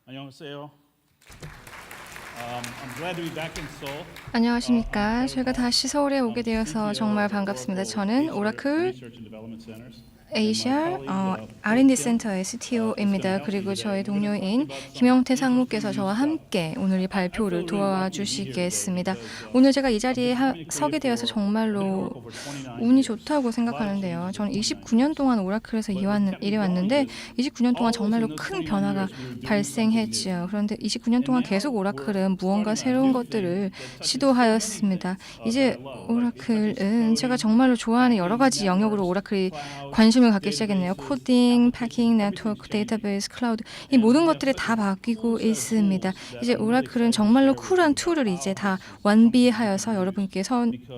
안녕하세요. I'm glad to be back in Seoul. 안녕하십니까. 저희가 다시 서울에 오게 되어서 정말 반갑습니다. 저는 오라클 아시아 R&D 센터의 CTO입니다. 그리고 저의 동료인 김영태 상무께서 저와 함께 오늘 이 발표를 도와주시겠습니다. 오늘 제가 이 자리에 서게 되어서 정말로 운이 좋다고 생각하는데요. 저는 29년 동안 오라클에서 일해 왔는데 29년 동안 정말로 큰 변화가 발생했지요. 그런데 29년 동안 계속 오라클은 무언가 새로운 것들을 시도하였습니다. 이제 오라클은 제가 정말로 좋아하는 여러 가지 영역으로 오라클이 관심을 갖기 시작했네요. 코딩, 패킹, 네트워크, 데이터베이스, 클라우드 이 모든 것들이 다 바뀌고 있습니다. 이제 오라클은 정말로 쿨한 툴을 이제 다 완비하여서 여러분께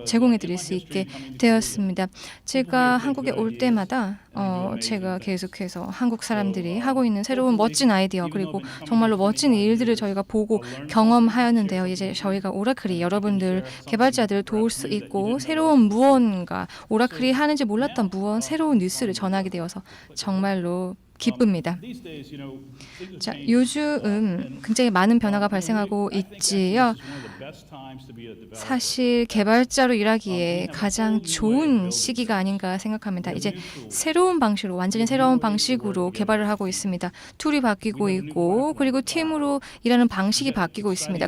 제공해 드릴 수 있게 되었습니다. 제가 한국에 올 때마다 제가 계속해서 한국 사람들이 하고 있는 새로운 멋진 아이디어 그리고 정말로 멋진 일들을 저희가 보고 경험하였는데요. 이제 저희가 오라클이 여러분들 개발자들을 도울 수 있고 새로운 무언가 오라클이 하는지 몰랐던 새로운 뉴스를 전하게 되어서 정말로 기쁩니다. 자, 요즘 굉장히 많은 변화가 발생하고 있지요. 사실 개발자로 일하기에 가장 좋은 시기가 아닌가 생각합니다. 이제 완전히 새로운 방식으로 개발을 하고 있습니다. 툴이 바뀌고 있고 그리고 팀으로 일하는 방식이 바뀌고 있습니다.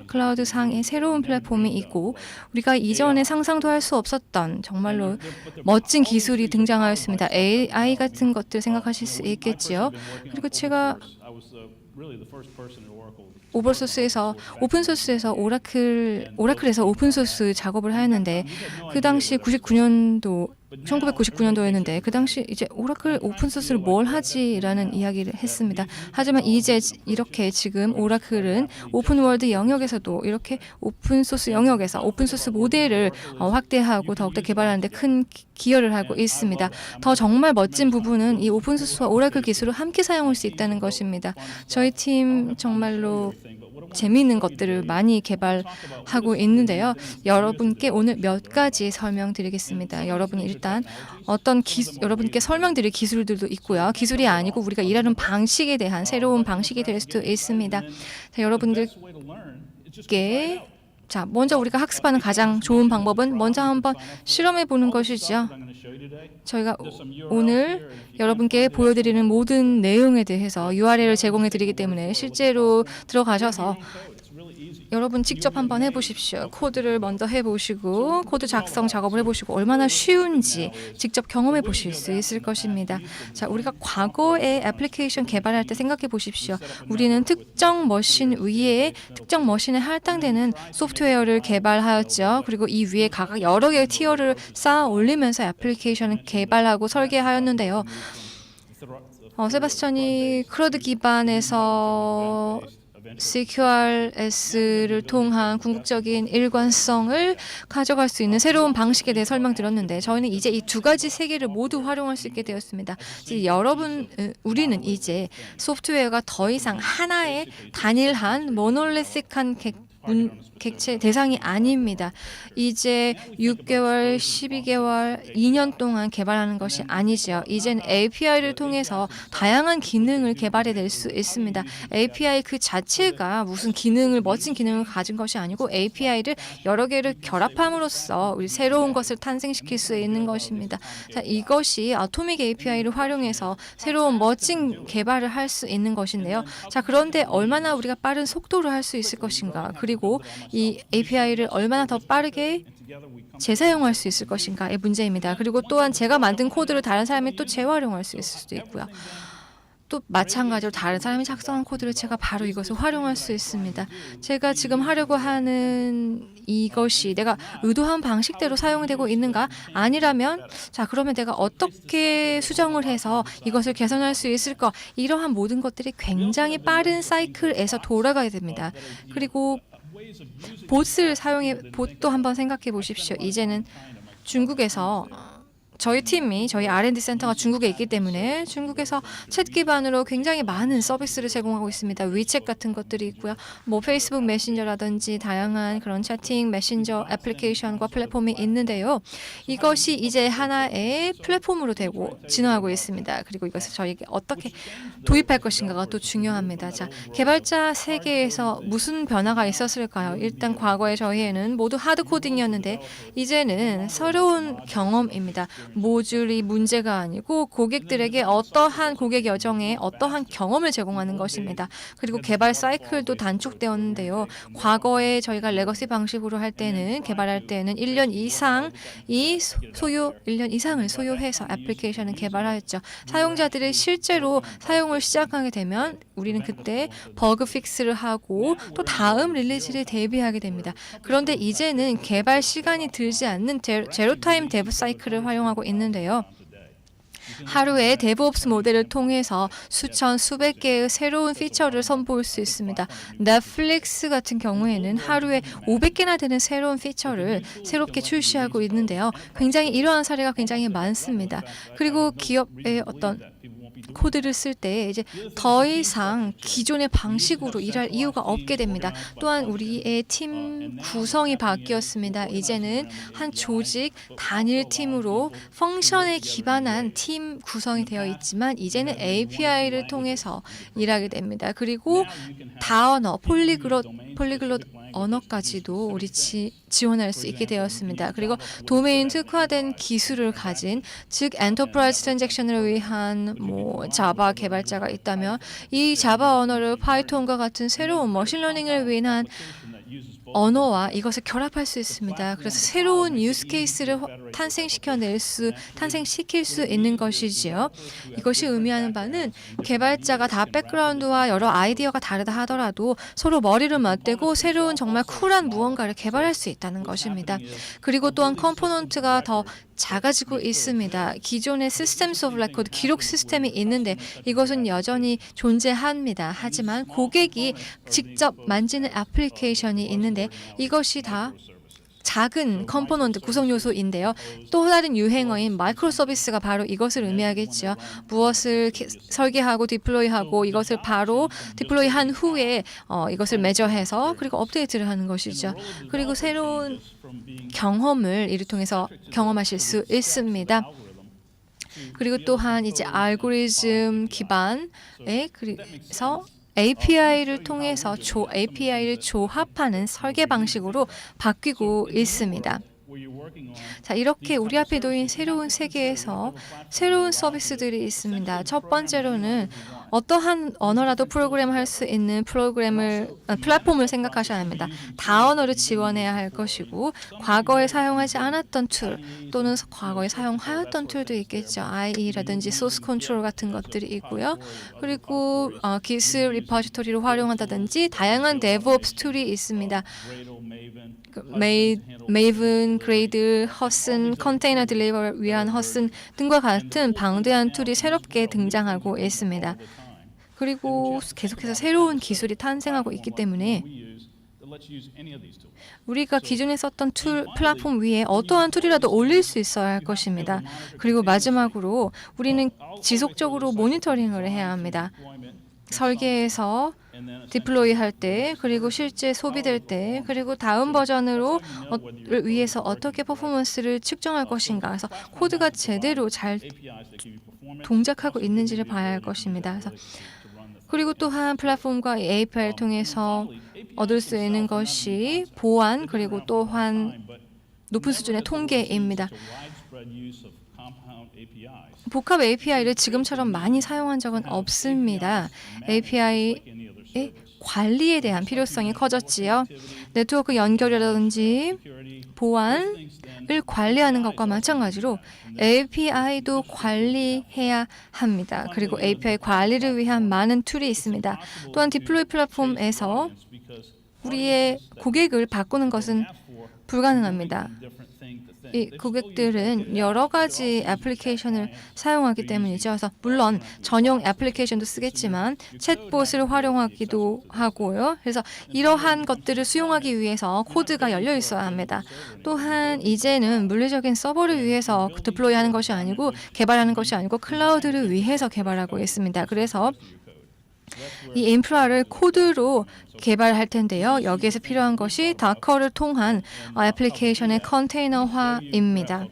클라우드 상의 새로운 플랫폼이 있고 우리가 이전에 상상도 할 수 없었던 정말로 멋진 기술이 등장하였습니다. AI 같은 것들 생각하실 수 있겠지요. 그리고 제가 오픈소스에서 오라클에서 오픈소스 작업을 하였는데 그 당시 1999년도였는데 그 당시 이제 오라클 오픈소스를 뭘 하지라는 이야기를 했습니다. 하지만 이제 이렇게 지금 오라클은 오픈월드 영역에서도 이렇게 오픈소스 영역에서 오픈소스 모델을 확대하고 더욱더 개발하는 데 큰 기여를 하고 있습니다. 더 정말 멋진 부분은 이 오픈소스와 오라클 기술을 함께 사용할 수 있다는 것입니다. 저희 팀 정말로 재미있는 것들을 많이 개발하고 있는데요. 여러분께 오늘 몇 가지 설명드리겠습니다. 여러분이 일단 여러분께 설명드릴 기술들도 있고요. 기술이 아니고 우리가 일하는 방식에 대한 새로운 방식이 될 수도 있습니다. 자, 여러분들께 먼저 우리가 학습하는 가장 좋은 방법은 먼저 한번 실험해 보는 것이죠. 저희가 오늘 여러분께 보여드리는 모든 내용에 대해서 URL을 제공해 드리기 때문에 실제로 들어가셔서 여러분 직접 한번 해보십시오. 코드를 먼저 해보시고 코드 작성 작업을 해보시고 얼마나 쉬운지 직접 경험해 보실 수 있을 것입니다. 자, 우리가 과거에 애플리케이션 개발할 때 생각해 보십시오. 우리는 특정 머신 위에 특정 머신에 할당되는 소프트웨어를 개발하였죠. 그리고 이 위에 각각 여러 개의 티어를 쌓아 올리면서 애플리케이션을 개발하고 설계하였는데요. 세바스찬이 크러드 기반에서 CQRS를 통한 궁극적인 일관성을 가져갈 수 있는 새로운 방식에 대해 설명드렸는데 저희는 이제 이 두 가지 세계를 모두 활용할 수 있게 되었습니다. 우리는 이제 소프트웨어가 더 이상 하나의 단일한 모놀리틱한 객체 대상이 아닙니다. 이제 6개월, 12개월, 2년 동안 개발하는 것이 아니죠. 이제는 API를 통해서 다양한 기능을 개발해낼 수 있습니다. API 그 자체가 무슨 멋진 기능을 가진 것이 아니고 API를 여러 개를 결합함으로써 우리 새로운 것을 탄생시킬 수 있는 것입니다. 자, 이것이 아토믹 API를 활용해서 새로운 멋진 개발을 할 수 있는 것인데요. 자, 그런데 얼마나 우리가 빠른 속도로 할 수 있을 것인가? 그리고 이 API를 얼마나 더 빠르게 재사용할 수 있을 것인가의 문제입니다. 그리고 또한 제가 만든 코드를 다른 사람이 또 재활용할 수 있을 수도 있고요. 또 마찬가지로 다른 사람이 작성한 코드를 제가 바로 이것을 활용할 수 있습니다. 제가 지금 하려고 하는 이것이 내가 의도한 방식대로 사용되고 있는가? 아니라면 그러면 내가 어떻게 수정을 해서 이것을 개선할 수 있을까? 이러한 모든 것들이 굉장히 빠른 사이클에서 돌아가야 됩니다. 그리고 봇도 한번 생각해 보십시오. 이제는 중국에서 저희 팀이 저희 R&D 센터가 중국에 있기 때문에 중국에서 챗 기반으로 굉장히 많은 서비스를 제공하고 있습니다. 위챗 같은 것들이 있고요. 뭐 페이스북 메신저라든지 다양한 그런 채팅 메신저 애플리케이션과 플랫폼이 있는데요. 이것이 이제 하나의 플랫폼으로 되고 진화하고 있습니다. 그리고 이것을 저희에게 어떻게 도입할 것인가가 또 중요합니다. 자, 개발자 세계에서 무슨 변화가 있었을까요? 일단 과거에 저희에는 모두 하드 코딩이었는데 이제는 새로운 경험입니다. 모듈이 문제가 아니고 고객들에게 어떠한 고객 여정에 어떠한 경험을 제공하는 것입니다. 그리고 개발 사이클도 단축되었는데요. 과거에 저희가 레거시 방식으로 할 때는 개발할 때는 1년 이상을 소요해서 애플리케이션을 개발하였죠. 사용자들이 실제로 사용을 시작하게 되면 우리는 그때 버그 픽스를 하고 또 다음 릴리즈를 대비하게 됩니다. 그런데 이제는 개발 시간이 들지 않는 제로 타임 데브 사이클을 활용하고 있는데요. 하루에 데브옵스 모델을 통해서 수천, 수백 개의 새로운 피처를 선보일 수 있습니다. 넷플릭스 같은 경우에는 하루에 500개나 되는 새로운 피처를 새롭게 출시하고 있는데요. 굉장히 이러한 사례가 굉장히 많습니다. 그리고 기업의 어떤 코드를 쓸 때 이제 더 이상 기존의 방식으로 일할 이유가 없게 됩니다. 또한 우리의 팀 구성이 바뀌었습니다. 이제는 한 조직 단일 팀으로 펑션에 기반한 팀 구성이 되어 있지만 이제는 API를 통해서 일하게 됩니다. 그리고 다언어, 폴리글롯 언어까지도 우리 지원할 수 있게 되었습니다. 그리고 도메인 특화된 기술을 가진 즉 엔터프라이즈 트랜잭션을 위한 자바 개발자가 있다면 이 자바 언어를 파이썬과 같은 새로운 머신러닝을 위한 언어와 이것을 결합할 수 있습니다. 그래서 새로운 유스 케이스를 탄생시킬 수 있는 것이지요. 이것이 의미하는 바는 개발자가 다 백그라운드와 여러 아이디어가 다르다 하더라도 서로 머리를 맞대고 새로운 정말 쿨한 무언가를 개발할 수 있다는 것입니다. 그리고 또한 컴포넌트가 더 작아지고 있습니다. 기존의 시스템스 오브 레코드 기록 시스템이 있는데 이것은 여전히 존재합니다. 하지만 고객이 직접 만지는 애플리케이션이 있는데 이것이 다 작은 컴포넌트 구성 요소인데요. 또 다른 유행어인 마이크로 서비스가 바로 이것을 의미하겠죠. 무엇을 설계하고 디플로이하고 이것을 바로 디플로이한 후에 이것을 매저해서 그리고 업데이트를 하는 것이죠. 그리고 새로운 경험을 이를 통해서 경험하실 수 있습니다. 그리고 또한 이제 알고리즘 기반의 그래서 API를 통해서 API를 조합하는 설계 방식으로 바뀌고 있습니다. 자, 이렇게 우리 앞에 놓인 새로운 세계에서 새로운 서비스들이 있습니다. 첫 번째로는 어떠한 언어라도 프로그램할 수 있는 플랫폼을 생각하셔야 합니다. 다언어를 지원해야 할 것이고 과거에 사용하지 않았던 툴 또는 과거에 사용하였던 툴도 있겠죠. IE라든지 소스 컨트롤 같은 것들이 있고요. 그리고 기술 리포지토리를 활용한다든지 다양한 데브옵스 툴이 있습니다. 메이븐, 그레이드, 허슨, 컨테이너 딜리버를 위한 허슨 등과 같은 방대한 툴이 새롭게 등장하고 있습니다. 그리고 계속해서 새로운 기술이 탄생하고 있기 때문에 우리가 기존에 썼던 플랫폼 위에 어떠한 툴이라도 올릴 수 있어야 할 것입니다. 그리고 마지막으로 우리는 지속적으로 모니터링을 해야 합니다. 설계에서 디플로이 할 때, 그리고 실제 소비될 때, 그리고 다음 버전을 위해서 어떻게 퍼포먼스를 측정할 것인가. 그래서 코드가 제대로 잘 동작하고 있는지를 봐야 할 것입니다. 그리고 또한 플랫폼과 API를 통해서 얻을 수 있는 것이 보안, 그리고 또한 높은 수준의 통계입니다. 복합 API를 지금처럼 많이 사용한 적은 없습니다. API의 관리에 대한 필요성이 커졌지요. 네트워크 연결이라든지 보안을 관리하는 것과 마찬가지로 API도 관리해야 합니다. 그리고 API 관리를 위한 많은 툴이 있습니다. 또한 디플로이 플랫폼에서 우리의 고객을 바꾸는 것은 불가능합니다. 이 고객들은 여러 가지 애플리케이션을 사용하기 때문이죠. 그래서 물론 전용 애플리케이션도 쓰겠지만 챗봇을 활용하기도 하고요. 그래서 이러한 것들을 수용하기 위해서 코드가 열려 있어야 합니다. 또한 이제는 물리적인 서버를 위해서 디플로이하는 것이 아니고 개발하는 것이 아니고 클라우드를 위해서 개발하고 있습니다. 그래서 이 인프라를 코드로 개발할 텐데요. 여기에서 필요한 것이 다커를 통한 애플리케이션의 컨테이너화입니다.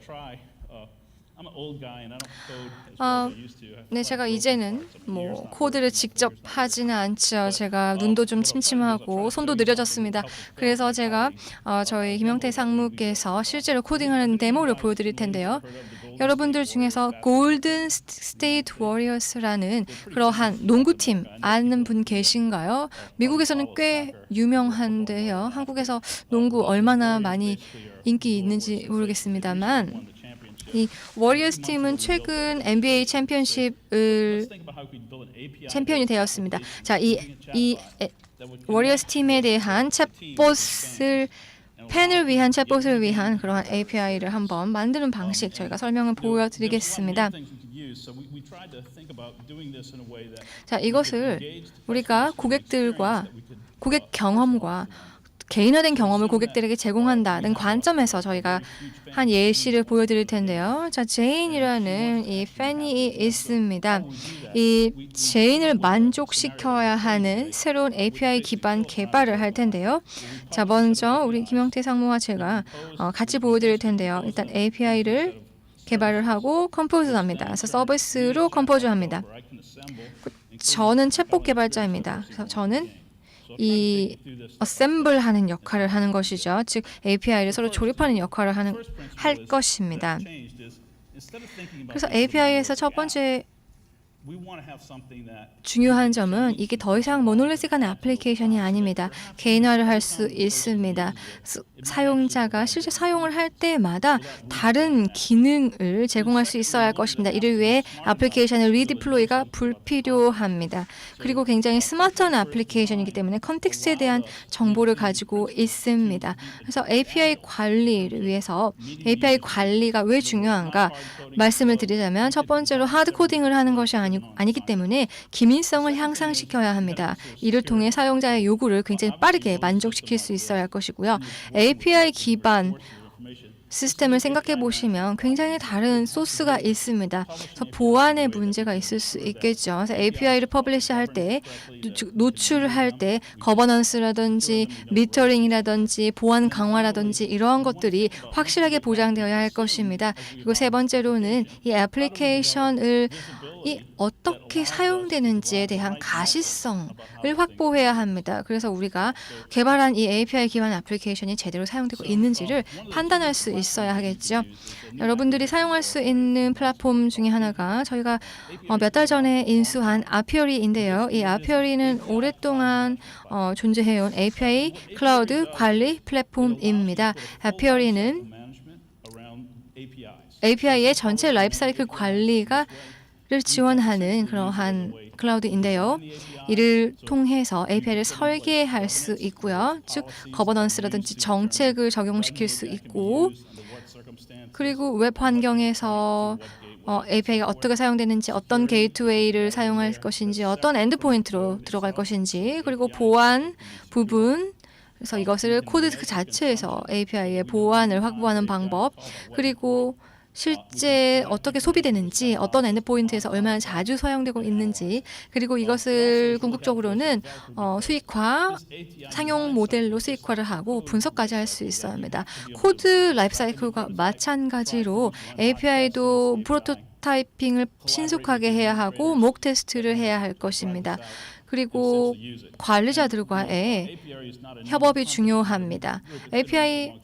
네, 제가 이제는 뭐 코드를 직접 하지는 않죠. 제가 눈도 좀 침침하고 손도 느려졌습니다. 그래서 제가 저희 김영태 상무께서 실제로 코딩하는 데모를 보여드릴 텐데요. 여러분들 중에서 골든 스테이트 워리어스라는 그러한 농구팀 아는 분 계신가요? 미국에서는 꽤 유명한데요. 한국에서 농구 얼마나 많이 인기 있는지 모르겠습니다만 이 워리어스 팀은 최근 NBA 챔피언십을 챔피언이 되었습니다. 자, 이 워리어스 팀에 대한 챗봇을 팬을 위한 챗봇을 위한 그러한 API를 한번 만드는 방식 저희가 설명을 보여드리겠습니다. 자, 이것을 우리가 고객들과 고객 경험과 개인화된 경험을 고객들에게 제공한다는 관점에서 저희가 한 예시를 보여드릴 텐데요. 자, 제인이라는 이 팬이 있습니다. 이 제인을 만족시켜야 하는 새로운 API 기반 개발을 할 텐데요. 자, 먼저 우리 김영태 상무와 제가 같이 보여드릴 텐데요. 일단 API를 개발을 하고 컴포즈합니다. 그래서 서비스로 컴포즈합니다. 저는 챗봇 개발자입니다. 그래서 저는 이 어셈블하는 역할을 하는 것이죠. 즉 API를 서로 조립하는 역할을 할 것입니다. 그래서 API에서 첫 번째 중요한 점은 이게 더 이상 모놀리틱한 애플리케이션이 아닙니다. 개인화를 할 수 있습니다. 사용자가 실제 사용을 할 때마다 다른 기능을 제공할 수 있어야 할 것입니다. 이를 위해 애플리케이션의 리디플로이가 불필요합니다. 그리고 굉장히 스마트한 애플리케이션이기 때문에 컨텍스트에 대한 정보를 가지고 있습니다. 그래서 API 관리를 위해서 API 관리가 왜 중요한가 말씀을 드리자면 첫 번째로 하드 코딩을 하는 것이 아니기 때문에 기민성을 향상시켜야 합니다. 이를 통해 사용자의 요구를 굉장히 빠르게 만족시킬 수 있어야 할 것이고요. API 기반 시스템을 생각해 보시면 굉장히 다른 소스가 있습니다. 그래서 보안의 문제가 있을 수 있겠죠. 그래서 API를 퍼블리시할 때, 노출할 때 거버넌스라든지 미터링이라든지 보안 강화라든지 이러한 것들이 확실하게 보장되어야 할 것입니다. 그리고 세 번째로는 이 애플리케이션을 어떻게 사용되는지에 대한 가시성을 확보해야 합니다. 그래서 우리가 개발한 이 API 기반 애플리케이션이 제대로 사용되고 있는지를 판단할 수 있어야 하겠죠. 여러분들이 사용할 수 있는 플랫폼 중에 하나가 저희가 몇 달 전에 인수한 아피어리인데요. 이 아피어리는 오랫동안 존재해온 API 클라우드 관리 플랫폼입니다. 아피어리는 API의 전체 라이프사이클 관리가 를 지원하는 그러한 클라우드인데요. 이를 통해서 API를 설계할 수 있고요. 즉 거버넌스라든지 정책을 적용시킬 수 있고 그리고 웹 환경에서 API가 어떻게 사용되는지 어떤 게이트웨이를 사용할 것인지 어떤 엔드포인트로 들어갈 것인지 그리고 보안 부분 그래서 이것을 코드 그 자체에서 API의 보안을 확보하는 방법 그리고 실제 어떻게 소비되는지 어떤 엔드포인트에서 얼마나 자주 사용되고 있는지 그리고 이것을 궁극적으로는 수익화 상용 모델로 수익화를 하고 분석까지 할 수 있어야 합니다. 코드 라이프사이클과 마찬가지로 API도 프로토타이핑을 신속하게 해야 하고 목 테스트를 해야 할 것입니다. 그리고 관리자들과의 협업이 중요합니다. API가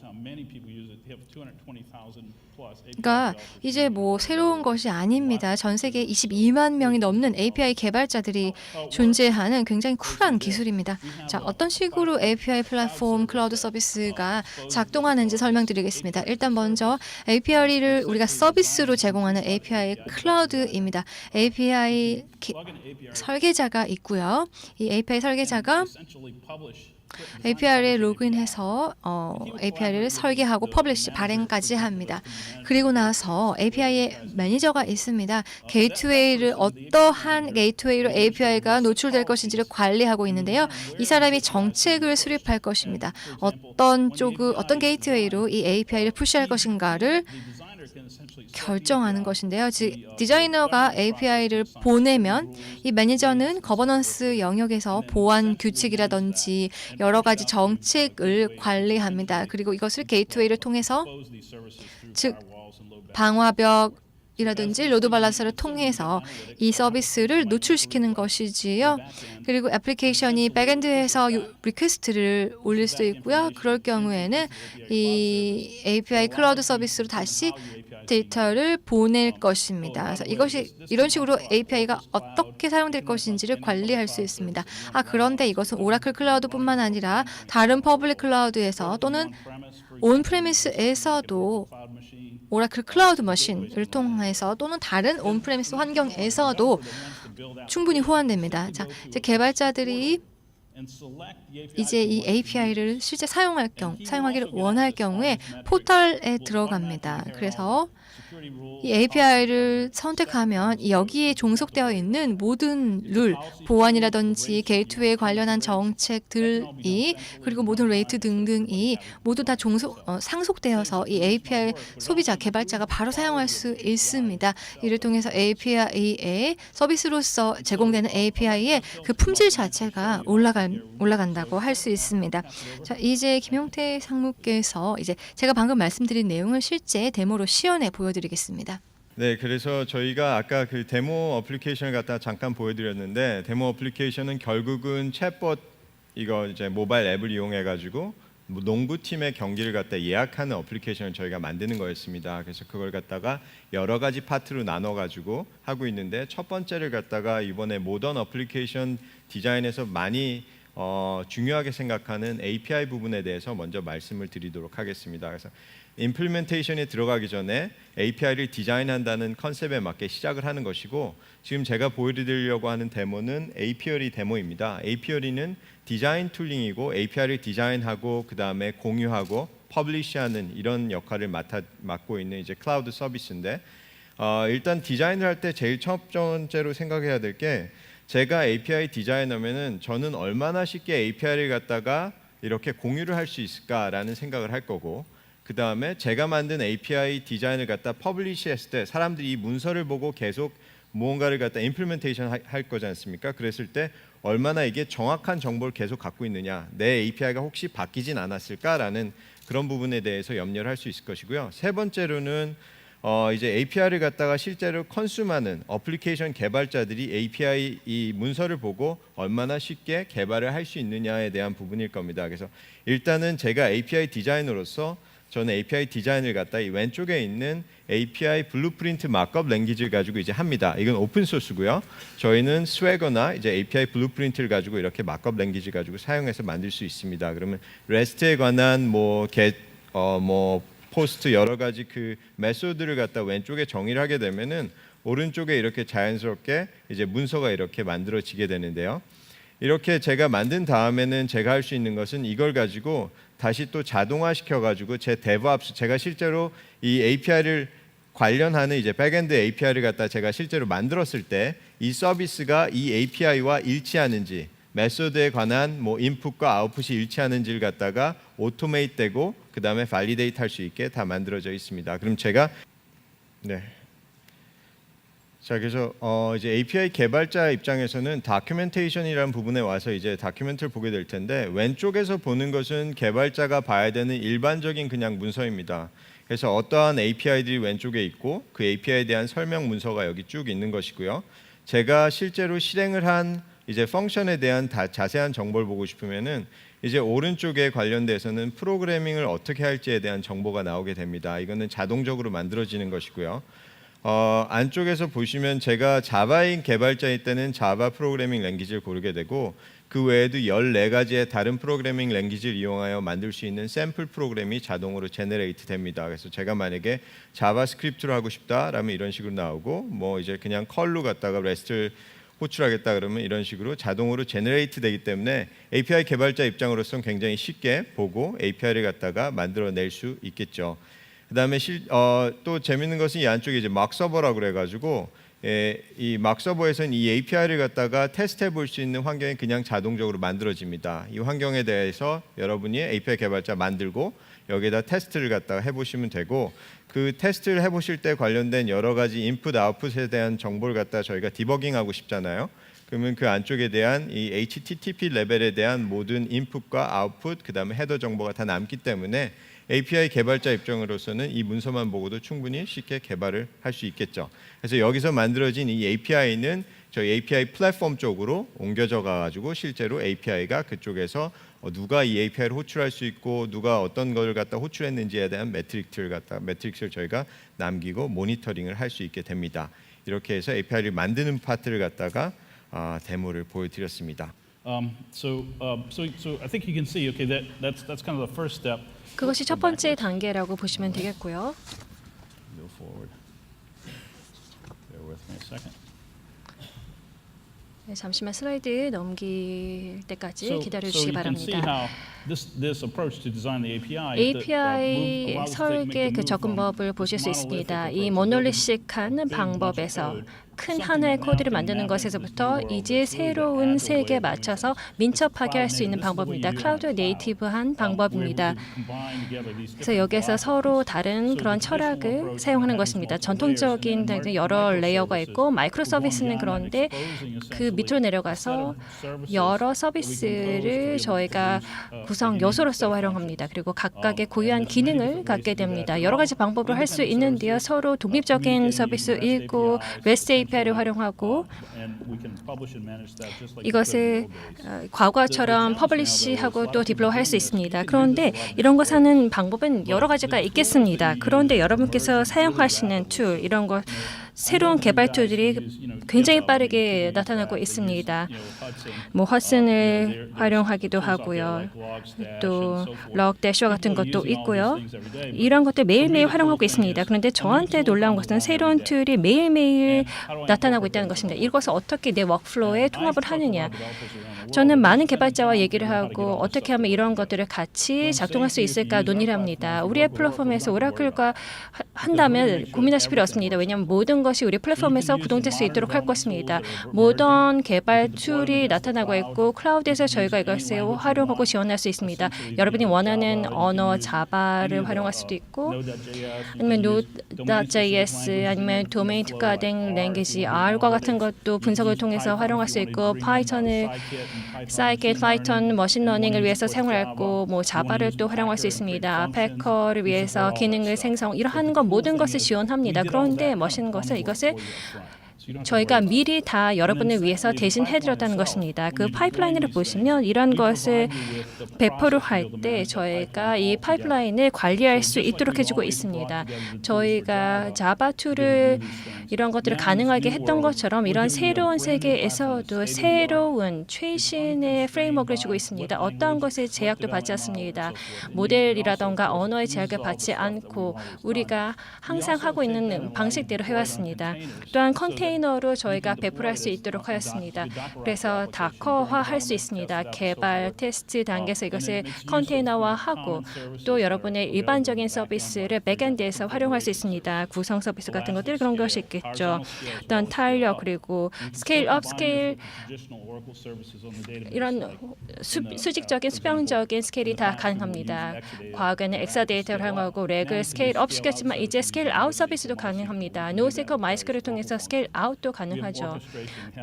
이제 뭐 새로운 것이 아닙니다. 전 세계 22만 명이 넘는 API 개발자들이 존재하는 굉장히 쿨한 기술입니다. 자, 어떤 식으로 API 플랫폼 클라우드 서비스가 작동하는지 설명드리겠습니다. 일단 먼저 API를 우리가 서비스로 제공하는 API 클라우드입니다. API 설계자가 있고요. 이 API 설계자가 API를 로그인해서 API를 설계하고 퍼블리시 발행까지 합니다. 그리고 나서 API의 매니저가 있습니다. 게이트웨이를 어떠한 게이트웨이로 API가 노출될 것인지를 관리하고 있는데요. 이 사람이 정책을 수립할 것입니다. 어떤 게이트웨이로 이 API를 푸시할 것인가를 결정하는 것인데요. 즉 디자이너가 API를 보내면 이 매니저는 거버넌스 영역에서 보안 규칙이라든지 여러 가지 정책을 관리합니다. 그리고 이것을 게이트웨이를 통해서 즉 방화벽이라든지 로드 밸런서를 통해서 이 서비스를 노출시키는 것이지요. 그리고 애플리케이션이 백엔드에서 리퀘스트를 올릴 수도 있고요. 그럴 경우에는 이 API 클라우드 서비스로 다시 데이터를 보낼 것입니다. 그래서 이런 식으로 API가 어떻게 사용될 것인지를 관리할 수 있습니다. 그런데 이것은 오라클 클라우드뿐만 아니라 다른 퍼블릭 클라우드에서 또는 온프레미스에서도 오라클 클라우드 머신을 통해서 또는 다른 온프레미스 환경에서도 충분히 호환됩니다. 자, 이제 개발자들이 이제 이 API를 실제 사용하기를 원할 경우에 포털에 들어갑니다. 그래서 이 API를 선택하면 여기에 종속되어 있는 모든 룰, 보안이라든지 게이트웨이 관련한 정책들이 그리고 모든 레이트 등등이 모두 다 상속되어서 이 API 소비자, 개발자가 바로 사용할 수 있습니다. 이를 통해서 API의 서비스로서 제공되는 API의 그 품질 자체가 올라간다고 할 수 있습니다. 자, 이제 김용태 상무께서 이제 제가 방금 말씀드린 내용을 실제 데모로 시연해 보여드리겠습니다. 네, 그래서 저희가 아까 그 데모 어플리케이션을 갖다 잠깐 보여드렸는데 데모 어플리케이션은 결국은 챗봇 이거 이제 모바일 앱을 이용해 가지고 농구팀의 경기를 갖다 예약하는 어플리케이션을 저희가 만드는 거였습니다. 그래서 그걸 갖다가 여러 가지 파트로 나눠 가지고 하고 있는데 첫 번째를 갖다가 이번에 모던 어플리케이션 디자인에서 많이 중요하게 생각하는 API 부분에 대해서 먼저 말씀을 드리도록 하겠습니다. 그래서 임플리멘테이션에 들어가기 전에 API를 디자인한다는 컨셉에 맞게 시작을 하는 것이고 지금 제가 보여드리려고 하는 데모는 APIO리 데모입니다. APIO리는 디자인 툴링이고 API를 디자인하고 그 다음에 공유하고 퍼블리시하는 이런 역할을 맡고 있는 이제 클라우드 서비스인데 일단 디자인을 할 때 제일 첫 번째로 생각해야 될 게 제가 API 디자인하면은 저는 얼마나 쉽게 API를 갖다가 이렇게 공유를 할 수 있을까라는 생각을 할 거고 그 다음에 제가 만든 API 디자인을 갖다 퍼블리시했을 때 사람들이 이 문서를 보고 계속 무언가를 갖다 임플리멘테이션 할 거지 않습니까? 그랬을 때 얼마나 이게 정확한 정보를 계속 갖고 있느냐, 내 API가 혹시 바뀌진 않았을까라는 그런 부분에 대해서 염려를 할 수 있을 것이고요. 세 번째로는 이제 API를 갖다가 실제로 컨슈머하는 어플리케이션 개발자들이 API 이 문서를 보고 얼마나 쉽게 개발을 할 수 있느냐에 대한 부분일 겁니다. 그래서 일단은 제가 API 디자이너로서 저는 API 디자인을 갖다 이 왼쪽에 있는 API 블루프린트 마크업 랭귀지를 가지고 이제 합니다. 이건 오픈 소스고요. 저희는 스웨거나 이제 API 블루프린트를 가지고 이렇게 마크업 랭귀지 가지고 사용해서 만들 수 있습니다. 그러면 REST에 관한 뭐 포스트 여러 가지 그 메소드를 갖다 왼쪽에 정의를 하게 되면은 오른쪽에 이렇게 자연스럽게 이제 문서가 이렇게 만들어지게 되는데요. 이렇게 제가 만든 다음에는 제가 할 수 있는 것은 이걸 가지고 다시 또 자동화 시켜가지고 제 DevOps 제가 실제로 이 API를 관련하는 이제 백엔드 API를 갖다 제가 실제로 만들었을 때 이 서비스가 이 API와 일치하는지 메소드에 관한 뭐 인풋과 아웃풋이 일치하는지를 갖다가 오토메이트되고 그 다음에 발리데이트 할 수 있게 다 만들어져 있습니다. 그럼 제가 자 그래서 이제 API 개발자 입장에서는 다큐멘테이션이라는 부분에 와서 이제 다큐멘트를 보게 될 텐데 왼쪽에서 보는 것은 개발자가 봐야 되는 일반적인 그냥 문서입니다. 그래서 어떠한 API들이 왼쪽에 있고 그 API에 대한 설명 문서가 여기 쭉 있는 것이고요. 제가 실제로 실행을 한 이제 펑션에 대한 자세한 정보를 보고 싶으면은 이제 오른쪽에 관련돼서는 프로그래밍을 어떻게 할지에 대한 정보가 나오게 됩니다. 이거는 자동적으로 만들어지는 것이고요. 안쪽에서 보시면 제가 자바인 개발자일 때는 자바 프로그래밍 랭귀지를 고르게 되고 그 외에도 14가지의 다른 프로그래밍 랭귀지를 이용하여 만들 수 있는 샘플 프로그램이 자동으로 제너레이트 됩니다. 그래서 제가 만약에 자바스크립트로 하고 싶다라면 이런 식으로 나오고 뭐 이제 그냥 컬로 갖다가 REST를 호출하겠다 그러면 이런 식으로 자동으로 제너레이트 되기 때문에 API 개발자 입장으로서는 굉장히 쉽게 보고 API를 갖다가 만들어낼 수 있겠죠. 그다음에 또 재밌는 것은 이 안쪽에 이제 막 서버라고 그래가지고 이 막 서버에서는 이 API를 갖다가 테스트해 볼 수 있는 환경이 그냥 자동적으로 만들어집니다. 이 환경에 대해서 여러분이 API 개발자 만들고 여기에다 테스트를 갖다가 해보시면 되고 그 테스트를 해보실 때 관련된 여러 가지 인풋 아웃풋에 대한 정보를 갖다 저희가 디버깅하고 싶잖아요. 그러면 그 안쪽에 대한 이 HTTP 레벨에 대한 모든 인풋과 아웃풋 그다음에 헤더 정보가 다 남기 때문에 API 개발자 입장으로서는 이 문서만 보고도 충분히 쉽게 개발을 할 수 있겠죠. 그래서 여기서 만들어진 이 API는 저희 API 플랫폼 쪽으로 옮겨져 가지고 실제로 API가 그쪽에서 누가 이 API를 호출할 수 있고 누가 어떤 걸 갖다 호출했는지에 대한 매트릭스를 저희가 남기고 모니터링을 할 수 있게 됩니다. 이렇게 해서 API를 만드는 파트를 갖다가 데모를 보여드렸습니다. So I think you can see. Okay, that's kind of the first step. 그것이 첫 번째 단계라고 보시면 되겠고요. Move forward. Bear with me a second. 네, 잠시만 슬라이드 넘길 때까지 So 기다려 you 주시기 can see 바랍니다. how this approach to design the API API 설계 그 접근법을 보실 수 있습니다. 이 모놀리식한 방법에서 큰 하나의 코드를 만드는 것에서부터 이제 새로운 세계에 맞춰서 민첩하게 할 수 있는 방법입니다. 클라우드 네이티브한 방법입니다. 그래서 여기에서 서로 다른 그런 철학을 사용하는 것입니다. 전통적인 여러 레이어가 있고 마이크로 서비스는 그런데 그 밑으로 내려가서 여러 서비스를 저희가 구성 요소로서 활용합니다. 그리고 각각의 고유한 기능을 갖게 됩니다. 여러 가지 방법을 할 수 있는데요. 서로 독립적인 서비스 있고 REST API를 활용하고 이것을 과거처럼 퍼블리시하고 또 디플로이 할 수 있습니다. 그런데 이런 것 하는 방법은 여러 가지가 있겠습니다. 그런데 여러분께서 사용하시는 툴 이런 것 새로운 개발 툴들이 굉장히 빠르게 나타나고 있습니다. 뭐 허슨을 활용하기도 하고요. 또 럭 대셔 같은 것도 있고요. 이런 것들 매일매일 활용하고 있습니다. 그런데 저한테 놀라운 것은 새로운 툴이 매일매일 나타나고 있다는 것입니다. 이것을 어떻게 내 워크플로우에 통합을 하느냐. 저는 많은 개발자와 얘기를 하고 어떻게 하면 이런 것들을 같이 작동할 수 있을까 논의를 합니다. 우리의 플랫폼에서 오라클과 한다면 고민하실 필요 없습니다. 왜냐하면 모든 것이 우리 플랫폼에서 구동될 수 있도록 할 것입니다. 모던 개발 툴이 나타나고 있고 클라우드에서 저희가 이것을 활용하고 지원할 수 있습니다. 여러분이 원하는 언어 자바를 활용할 수도 있고 아니면 Node.js 아니면 도메인 특화된 랭귀지 R과 같은 것도 분석을 통해서 활용할 수 있고 파이썬을 사이킷, 파이썬 머신러닝을 위해서 사용하고 뭐 자바를 또 활용할 수 있습니다. 패커를 위해서 기능을 생성 이러한 것 모든 것을 지원합니다. 그런데 멋있는 것은 이것을 저희가 미리 다 여러분을 위해서 대신 해드렸다는 것입니다. 그 파이프라인을 보시면 이런 것을 배포를 할 때 저희가 이 파이프라인을 관리할 수 있도록 해주고 있습니다. 저희가 자바 툴을 이런 것들을 가능하게 했던 것처럼 이런 새로운 세계에서도 새로운 최신의 프레임워크를 주고 있습니다. 어떠한 것에 제약도 받지 않습니다. 모델이라던가 언어의 제약을 받지 않고 우리가 항상 하고 있는 방식대로 해왔습니다. 또한 컨테이너로 저희가 배포할 수 있도록 하였습니다. 그래서 다커화할 수 있습니다. 개발, 테스트 단계에서 이것을 컨테이너화하고 또 여러분의 일반적인 서비스를 백엔드에서 활용할 수 있습니다. 구성 서비스 같은 것들 그런 것이 있겠죠. 또한 탄력 그리고 스케일업, 이런 수직적인 수평적인 스케일이 다 가능합니다. 과거에는 엑사데이터를 활용하고 렉을 스케일업 시켰지만 이제 스케일아웃 서비스도 가능합니다. 노스QL, 마이스QL을 통해서 스케일아웃도 가능하죠.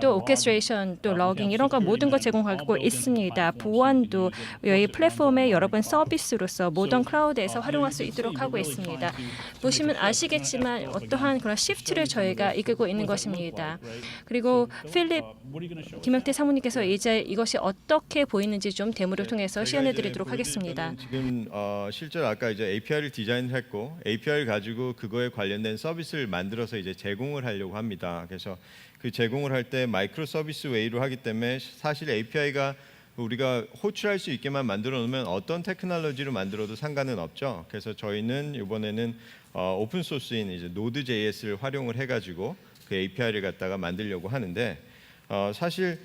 또 오케스트레이션, 또 러깅 이런 거 모든 거 제공하고 있습니다. 보안도 여기 플랫폼의 여러분 서비스로서 모던 클라우드에서 활용할 수 있도록 하고 있습니다. 보시면 아시겠지만 어떠한 그런 시프트를 저희가 이끌고 있는 것입니다. 그리고 김영태 사모님께서 이제 이것이 어떻게 보이는지 좀 데모를 통해서 시연해드리도록 하겠습니다. 지금 실제로 아까 이제 API를 디자인했고 API를 가지고 그거에 관련된 서비스를 만들어서 이제 제공을 하려고 합니다. 그래서 그 제공을 할 때 마이크로 서비스 웨이로 하기 때문에 사실 API가 우리가 호출할 수 있게만 만들어 놓으면 어떤 테크놀로지로 만들어도 상관은 없죠. 그래서 저희는 이번에는 오픈 소스인 이제 Node.js를 활용을 해가지고 그 API를 갖다가 만들려고 하는데 사실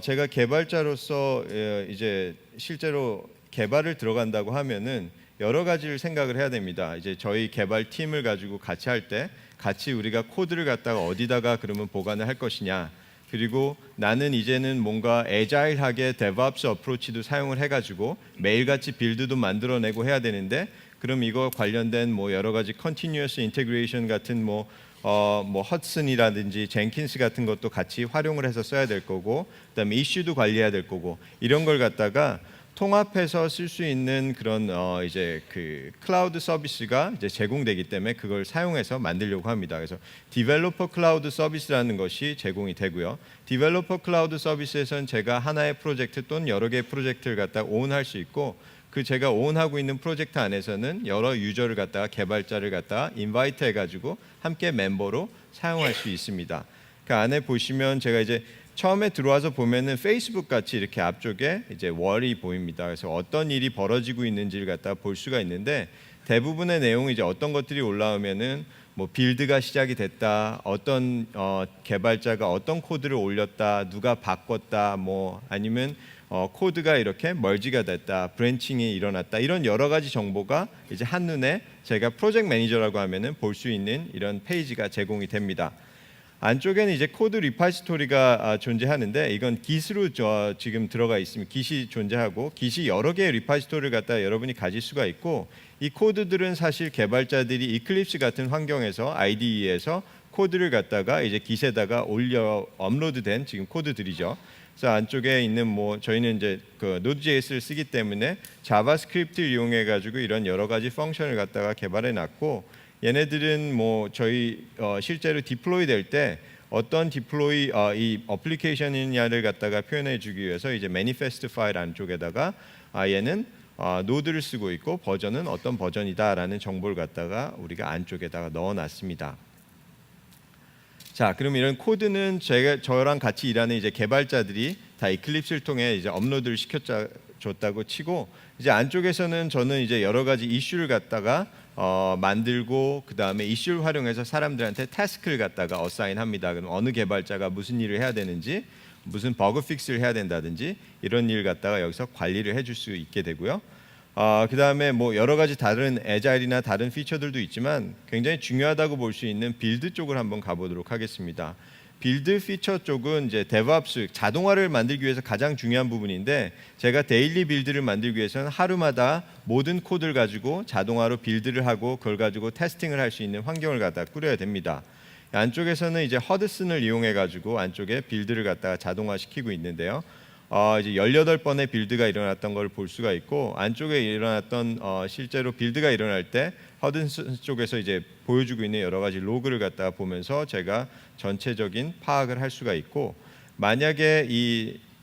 제가 개발자로서 이제 실제로 개발을 들어간다고 하면은 여러 가지를 생각을 해야 됩니다. 이제 저희 개발 팀을 가지고 같이 할 때 같이 우리가 코드를 갖다가 어디다가 그러면 보관을 할 것이냐. 그리고 나는 이제는 뭔가 애자일하게 DevOps 어프로치도 사용을 해가지고 매일같이 빌드도 만들어내고 해야 되는데 그럼 이거 관련된 뭐 여러 가지 Continuous Integration 같은 뭐 허슨이라든지 젠킨스 같은 것도 같이 활용을 해서 써야 될 거고 그다음에 이슈도 관리해야 될 거고 이런 걸 갖다가 통합해서 쓸 수 있는 그런 이제 그 클라우드 서비스가 이제 제공되기 때문에 그걸 사용해서 만들려고 합니다. 그래서 디벨로퍼 클라우드 서비스라는 것이 제공이 되고요. 디벨로퍼 클라우드 서비스에서는 제가 하나의 프로젝트 또는 여러 개의 프로젝트를 갖다 오운할 수 있고 그 제가 오운하고 있는 프로젝트 안에서는 여러 유저를 갖다가 개발자를 갖다가 인바이트 해가지고 함께 멤버로 사용할 수 있습니다. 그 안에 보시면 제가 이제 처음에 들어와서 보면은 페이스북 같이 이렇게 앞쪽에 이제 월이 보입니다. 그래서 어떤 일이 벌어지고 있는지를 갖다 볼 수가 있는데 대부분의 내용이 이제 어떤 것들이 올라오면은 뭐 빌드가 시작이 됐다, 어떤 개발자가 어떤 코드를 올렸다, 누가 바꿨다, 뭐 아니면 코드가 이렇게 멀지가 됐다, 브랜칭이 일어났다 이런 여러 가지 정보가 이제 한눈에 제가 프로젝트 매니저라고 하면은 볼 수 있는 이런 페이지가 제공이 됩니다. 안쪽에는 이제 코드 리파지토리가 존재하는데 이건 깃으로 지금 들어가 있으면 깃이 존재하고 깃이 여러 개의 리파지토리를 갖다 여러분이 가질 수가 있고 이 코드들은 사실 개발자들이 이클립스 같은 환경에서 IDE에서 코드를 갖다가 이제 깃에다가 올려 업로드된 지금 코드들이죠. 그래서 안쪽에 있는 뭐 저희는 이제 그 Node.js를 쓰기 때문에 자바스크립트를 이용해 가지고 이런 여러 가지 펑션을 갖다가 개발해 놨고 얘네들은 뭐 저희 실제로 디플로이 될 때 어떤 디플로이 이 어플리케이션이냐를 갖다가 표현해 주기 위해서 이제 매니페스트 파일 안쪽에다가 얘는 노드를 쓰고 있고 버전은 어떤 버전이다라는 정보를 갖다가 우리가 안쪽에다가 넣어놨습니다. 자, 그럼 이런 코드는 저랑 같이 일하는 이제 개발자들이 다 이클립스를 통해 이제 업로드를 시켜줬다고 치고 이제 안쪽에서는 저는 이제 여러 가지 이슈를 갖다가 만들고 그 다음에 이슈를 활용해서 사람들한테 태스크를 갖다가 어사인합니다. 그럼 어느 개발자가 무슨 일을 해야 되는지, 무슨 버그 픽스를 해야 된다든지 이런 일 갖다가 여기서 관리를 해줄 수 있게 되고요. 그 다음에 뭐 여러 가지 다른 애자일이나 다른 피처들도 있지만 굉장히 중요하다고 볼 수 있는 빌드 쪽을 한번 가보도록 하겠습니다. 빌드 피처 쪽은 이제 DevOps 자동화를 만들기 위해서 가장 중요한 부분인데 제가 데일리 빌드를 만들기 위해서는 하루마다 모든 코드를 가지고 자동화로 빌드를 하고 그걸 가지고 테스팅을 할 수 있는 환경을 갖다 꾸려야 됩니다. 안쪽에서는 이제 허드슨을 이용해 가지고 안쪽에 빌드를 갖다가 자동화시키고 있는데요. 이제 18번의 빌드가 일어났던 걸 볼 수가 있고 안쪽에 일어났던 실제로 빌드가 일어날 때 허든슨 쪽에서 이제 보여주고 있는 여러 가지 로그를 갖다가 보면서 제가 전체적인 파악을 할 수가 있고 만약에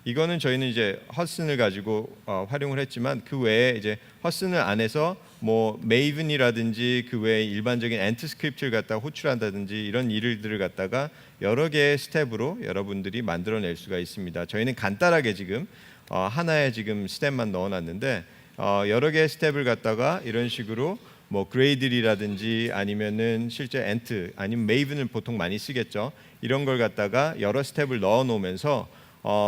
이거는 저희는 이제 허슨을 가지고 활용을 했지만 그 외에 이제 허슨을 안에서 뭐 메이븐이라든지 그 외에 일반적인 엔트 스크립트를 갖다가 호출한다든지 이런 일들을 갖다가 여러 개의 스텝으로 여러분들이 만들어낼 수가 있습니다. 저희는 간단하게 지금 하나의 지금 스텝만 넣어놨는데 여러 개의 스텝을 갖다가 이런 식으로 뭐 그레이들이라든지 아니면은 실제 엔트 아니면 메이븐을 보통 많이 쓰겠죠. 이런 걸 갖다가 여러 스텝을 넣어 놓으면서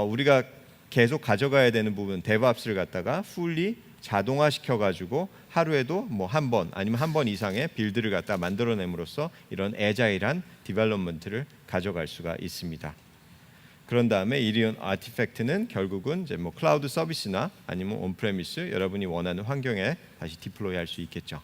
우리가 계속 가져가야 되는 부분 DevOps를 갖다가 fully 자동화 시켜가지고 하루에도 뭐 한 번 아니면 한 번 이상의 빌드를 갖다 만들어냄으로써 이런 애자일한 디벨롭먼트를 가져갈 수가 있습니다. 그런 다음에 이런 아티팩트는 결국은 이제 뭐 클라우드 서비스나 아니면 온프레미스 여러분이 원하는 환경에 다시 디플로이할 수 있겠죠.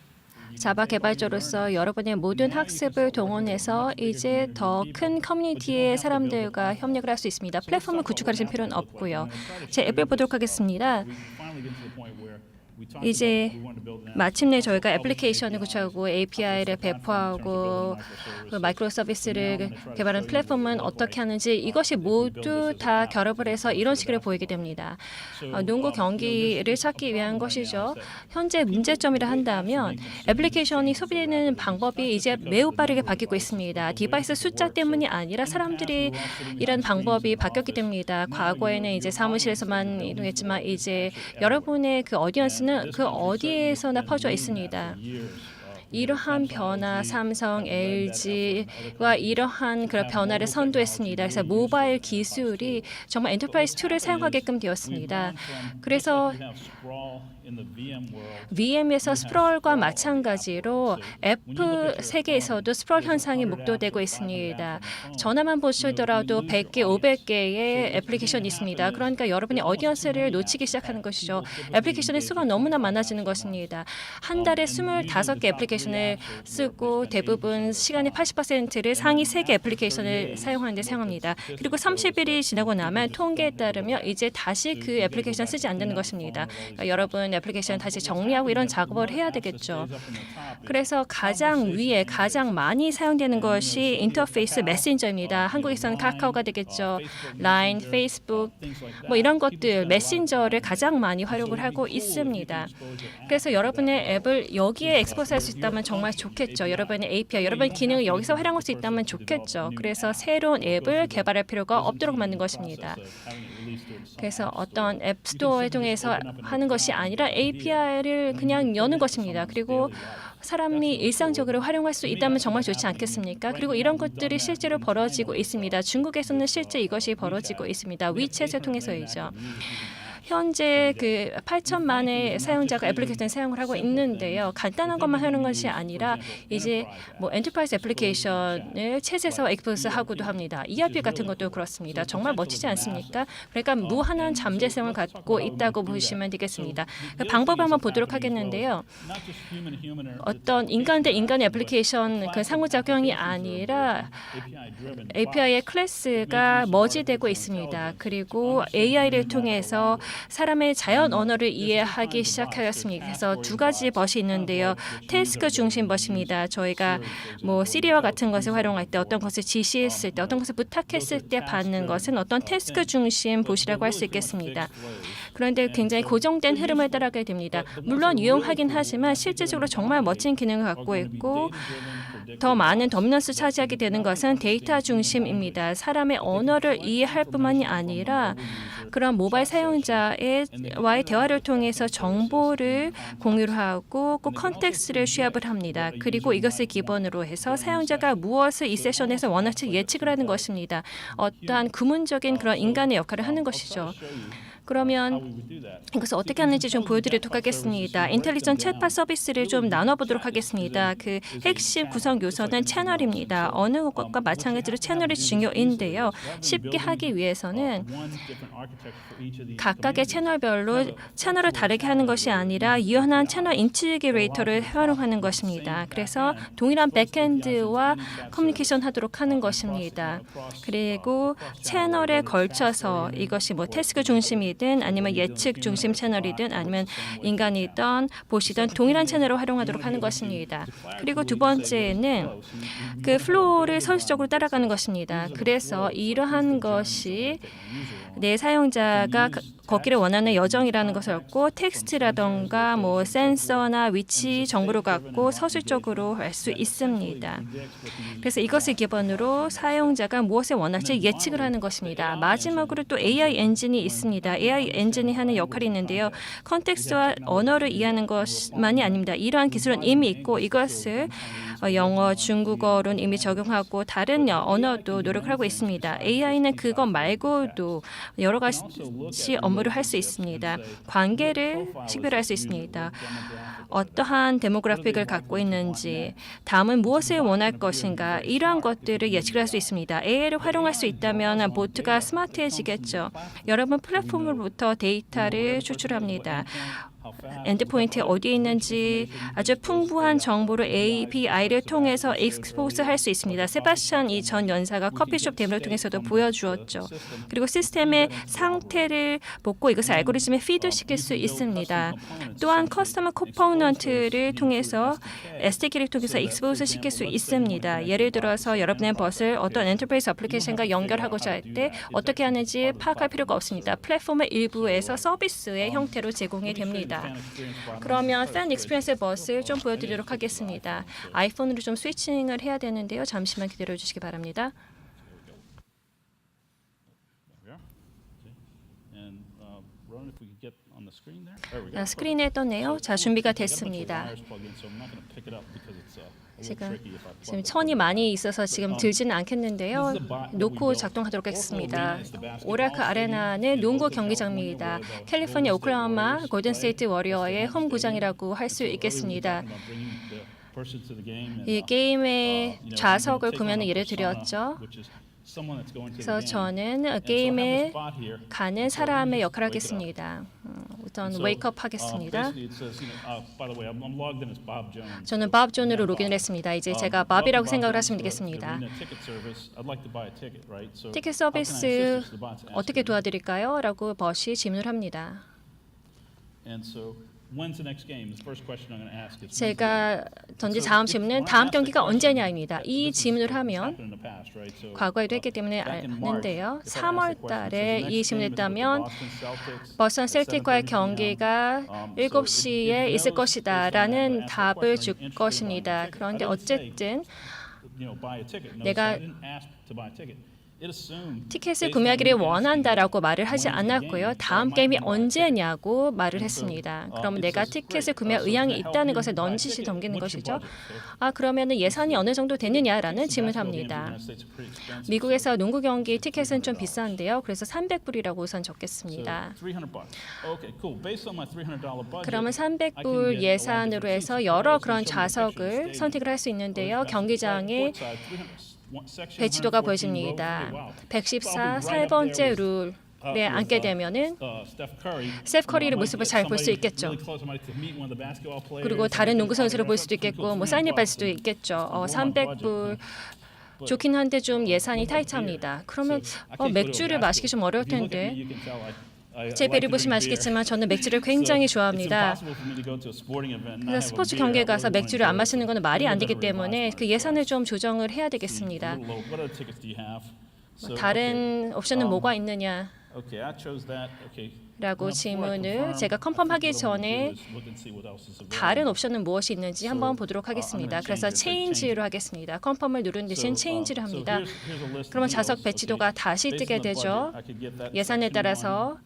자바 개발자로서 여러분의 모든 학습을 동원해서 이제 더 큰 커뮤니티의 사람들과 협력을 할 수 있습니다. 플랫폼을 구축하실 필요는 없고요. 제 앱을 보도록 하겠습니다. 이제 마침내 저희가 애플리케이션을 구축하고 API를 배포하고 그 마이크로 서비스를 개발하는 플랫폼은 어떻게 하는지 이것이 모두 다 결합을 해서 이런 식으로 보이게 됩니다. 농구 경기를 찾기 위한 것이죠. 현재 문제점이라 한다면 애플리케이션이 소비되는 방법이 이제 매우 빠르게 바뀌고 있습니다. 디바이스 숫자 때문이 아니라 사람들이 일하는 방법이 바뀌었기 때문입니다. 과거에는 이제 사무실에서만 이동했지만 이제 여러분의 그 어디언스는 그 어디에서나 퍼져 있습니다. 이러한 변화, 삼성, LG와 이러한 그런 변화를 선도했습니다. 그래서 모바일 기술이 정말 엔터프라이즈 툴을 사용하게끔 되었습니다. 그래서 VM에서 스프롤과 마찬가지로 앱 세계에서도 스프롤 현상이 목도되고 있습니다. 전화만 보시더라도 100개, 500개의 애플리케이션이 있습니다. 그러니까 여러분이 오디언스를 놓치기 시작하는 것이죠. 애플리케이션의 수가 너무나 많아지는 것입니다. 한 달에 25개 애플리케이션을 쓰고 대부분 시간의 80%를 상위 3개 애플리케이션을 사용하는 데 사용합니다. 그리고 30일이 지나고 나면 통계에 따르면 이제 다시 그 애플리케이션 쓰지 않는 것입니다. 그러니까 여러분 애플리케이션 다시 정리하고 이런 작업을 해야 되겠죠. 그래서 가장 위에 가장 많이 사용되는 것이 인터페이스 메신저입니다. 한국에서는 카카오가 되겠죠. 라인, 페이스북 뭐 이런 것들 메신저를 가장 많이 활용을 하고 있습니다. 그래서 여러분의 앱을 여기에 엑스포스할 수 있다면 정말 좋겠죠. 여러분의 API, 여러분의 기능을 여기서 활용할 수 있다면 좋겠죠. 그래서 새로운 앱을 개발할 필요가 없도록 만든 것입니다. 그래서 어떤 앱스토어를 통해서 하는 것이 아니라 API를 그냥 여는 것입니다. 그리고 사람이 일상적으로 활용할 수 있다면 정말 좋지 않겠습니까? 그리고 이런 것들이 실제로 벌어지고 있습니다. 중국에서는 실제 이것이 벌어지고 있습니다. 위챗을 통해서이죠. 현재 그 8천만의 사용자가 애플리케이션을 사용을 하고 있는데요. 간단한 것만 하는 것이 아니라 이제 뭐 엔터프라이즈 애플리케이션을 챗에서 엑스포스하고도 합니다. ERP 같은 것도 그렇습니다. 정말 멋지지 않습니까? 그러니까 무한한 잠재성을 갖고 있다고 보시면 되겠습니다. 그 방법을 한번 보도록 하겠는데요. 어떤 인간 대 인간의 애플리케이션 그 상호작용이 아니라 API의 클래스가 머지되고 있습니다. 그리고 AI를 통해서 사람의 자연 언어를 이해하기 시작하였습니다. 그래서 두 가지 벗이 있는데요. 태스크 중심 벗입니다. 저희가 뭐 시리와 같은 것을 활용할 때 어떤 것을 지시했을 때 어떤 것을 부탁했을 때 받는 것은 어떤 태스크 중심 벗이라고 할 수 있겠습니다. 그런데 굉장히 고정된 흐름을 따라가게 됩니다. 물론 유용하긴 하지만 실질적으로 정말 멋진 기능을 갖고 있고 더 많은 도미넌스 차지하게 되는 것은 데이터 중심입니다. 사람의 언어를 이해할 뿐만이 아니라 그런 모바일 사용자와의 대화를 통해서 정보를 공유를 하고 꼭 컨텍스트를 취합을 합니다. 그리고 이것을 기본으로 해서 사용자가 무엇을 이 세션에서 원할지 예측을 하는 것입니다. 어떠한 구문적인 그런 인간의 역할을 하는 것이죠. 그러면 이것을 어떻게 하는지 좀 보여드리도록 하겠습니다. 인텔리전트 챗팟 서비스를 좀 나눠보도록 하겠습니다. 그 핵심 구성 요소는 채널입니다. 어느 것과 마찬가지로 채널이 중요인데요. 쉽게 하기 위해서는 각각의 채널별로 채널을 다르게 하는 것이 아니라 유연한 채널 인티그레이터를 활용하는 것입니다. 그래서 동일한 백엔드와 커뮤니케이션 하도록 하는 것입니다. 그리고 채널에 걸쳐서 이것이 뭐 태스크 중심이 아니면 예측 중심 채널이든 아니면 인간이든 보시든 동일한 채널을 활용하도록 하는 것입니다. 그리고 두 번째는 그 플로우를 선수적으로 따라가는 것입니다. 그래서 이러한 것이 내 사용자가 걷기를 원하는 여정이라는 것을 얻고 텍스트라던가 뭐 센서나 위치 정보를 갖고 서술적으로 할 수 있습니다. 그래서 이것을 기본으로 사용자가 무엇을 원할지 예측을 하는 것입니다. 마지막으로 또 AI 엔진이 있습니다. AI 엔진이 하는 역할이 있는데요. 컨텍스트와 언어를 이해하는 것만이 아닙니다. 이러한 기술은 이미 있고 이것을 영어, 중국어로는 이미 적용하고 다른 언어도 노력을 하고 있습니다. AI는 그것 말고도 여러 가지 업무를 할 수 있습니다. 관계를 식별할 수 있습니다. 어떠한 데모그래픽을 갖고 있는지, 다음은 무엇을 원할 것인가, 이러한 것들을 예측을 할 수 있습니다. AI를 활용할 수 있다면 보트가 스마트해지겠죠. 여러분 플랫폼으로부터 데이터를 추출합니다. 엔드포인트에 어디에 있는지 아주 풍부한 정보를 API를 통해서 익스포스할 수 있습니다. 세바스찬 이 전 연사가 커피숍 데모를 통해서도 보여주었죠. 그리고 시스템의 상태를 보고 이것을 알고리즘에 피드시킬 수 있습니다. 또한 커스터머 컴포넌트를 통해서 SDK를 통해서 익스포스 시킬 수 있습니다. 예를 들어서 여러분의 벗을 어떤 엔터프라이즈 애플리케이션과 연결하고자 할 때 어떻게 하는지 파악할 필요가 없습니다. 플랫폼의 일부에서 서비스의 형태로 제공이 됩니다. 그러면 팬 익스피리언스 버스를 좀 보여드리도록 하겠습니다. 아이폰으로 좀 스위칭을 해야 되는데요. 잠시만 기다려 주시기 바랍니다. And wondering if we could get on the screen there. There we go. 스크린에 떴네요. 자, 준비가 I got a bunch of 됐습니다. wires plugged in, so I'm not going to pick it up because it's a little 지금 tricky if I plug 지금 it. 천이 많이 있어서 지금 들지는 않겠는데요. 놓고 작동하도록 하겠습니다. 오라클 아레나는 농구 경기장입니다. 캘리포니아 오클라호마 골든스테이트 워리어의 홈구장이라고 할 수 있겠습니다. 이 게임의 좌석을 구매하는 예를 들었죠. 그래서 저는 게임에 가는 사람의 역할을 하겠습니다. 우선 웨이크업 하겠습니다. 저는 밥 존으로 로그인을 했습니다. 이제 제가 밥이라고 생각을 하시면 되겠습니다. 티켓 서비스 어떻게 도와드릴까요? 라고 버시 질문을 합니다. 제가 던진 다음 질문은 다음 경기가 언제냐입니다. 이 질문을 하면 과거에도 했기 때문에 아는데요. 3월 달에 이 질문을 했다면 버스턴 셀틱과의 경기가 7시에 있을 것이다 라는 답을 줄 것입니다. 그런데 어쨌든 내가 티켓을 구매하기를 원한다라고 말을 하지 않았고요. 다음 게임이 언제냐고 말을 했습니다. 그럼 내가 티켓을 구매할 의향이 있다는 것에 넌지시 담기는 것이죠. 그러면 예산이 어느 정도 되느냐라는 질문을 합니다. 미국에서 농구 경기 티켓은 좀 비싼데요. 그래서 300불이라고 우선 적겠습니다. 그러면 300불 예산으로 해서 여러 그런 좌석을 선택을 할 수 있는데요. 경기장에 배치도가 보여집니다. 114 4번째 룰에 앉게 되면은 스테프 커리의 모습을 잘 볼 수 있겠죠. 그리고 다른 농구 선수를 볼 수도 있겠고 뭐 사인을 받을 수도 있겠죠. 300불 좋긴 한데 좀 예산이 타이트합니다. 그러면 맥주를 마시기 좀 어려울 텐데 제 배를 보시면 아시겠지만 저는 맥주를 굉장히 좋아합니다. 그래서 스포츠 경기에 가서 맥주를 안 마시는 것은 말이 안 되기 때문에 그 예산을 좀 조정을 해야 되겠습니다. 다른 옵션은 뭐가 있느냐? 라고 질문을 제가 컨펌하기 전에 다른 옵션은 무엇이 있는지 한번 보도록 하겠습니다. 그래서 체인지로 하겠습니다. 컨펌을 누른 대신 체인지를 합니다. 그러면 좌석 배치도가 다시 뜨게 되죠. 예산에 따라서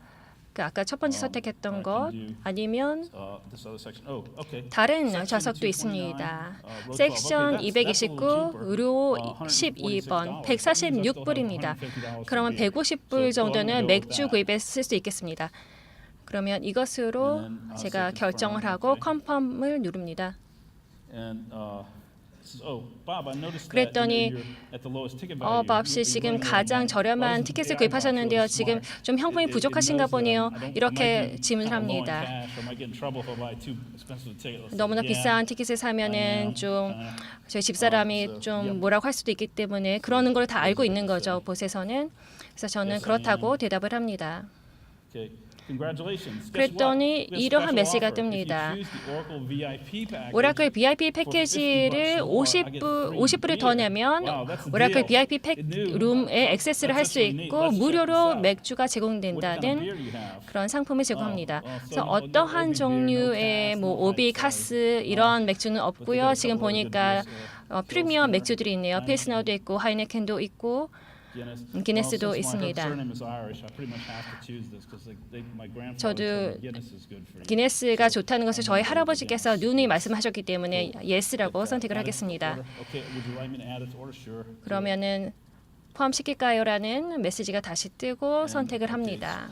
아까 첫 번째 선택했던 것 아니면 다른 좌석도 있습니다. 섹션 229, 의료 12번, 146불입니다. 그러면 150불 정도는 맥주 구입에 쓸 수 있겠습니다. 그러면 이것으로 제가 결정을 하고 컨펌을 누릅니다. 그랬더니 밥 씨 지금 가장 저렴한 티켓을 구입하셨는데요. 지금 좀 형편이 부족하신가 보네요. 이렇게 질문을 합니다. 너무나 비싼 티켓을 사면은 좀 저희 집사람이 좀 뭐라고 할 수도 있기 때문에 그러는 걸 다 알고 있는 거죠. 보세서는. 그래서 저는 그렇다고 대답을 합니다. 그랬더니 이러한 메시지가 뜹니다. 오라클 VIP 패키지를 50불을 더 내면 오라클 VIP 룸에 액세스를 할 수 있고 무료로 맥주가 제공된다는 그런 상품을 제공합니다. 그래서 어떠한 종류의 뭐 오비, 카스 이런 맥주는 없고요. 지금 보니까 프리미엄 맥주들이 있네요. 필스너도 있고 하이네켄도 있고 기네스도 있습니다. 저도 기네스가 좋다는 것을 저희 할아버지께서 누누이 말씀하셨기 때문에 예스라고 선택을 하겠습니다. 그러면은 포함시킬까요?라는 메시지가 다시 뜨고 선택을 합니다.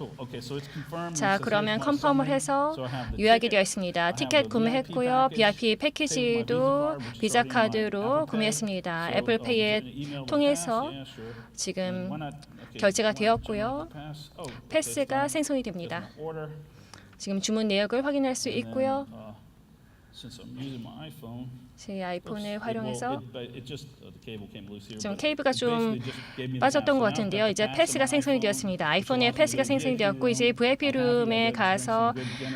자, 그러면 컨펌을 해서 요약이 되어 있습니다. 티켓 구매했고요. VIP 패키지도 비자 카드로 구매했습니다. 애플페이에 통해서 지금 결제가 되었고요. 패스가 생성이 됩니다. 지금 주문 내역을 확인할 수 있고요. 제 아이폰을 활용해서 지금 케이블가 좀 빠졌던 것 같은데요. 이제 패스가 생성이 되었습니다. 아이폰에 패스가 생성이 되었고 이제 VIP 룸에 가서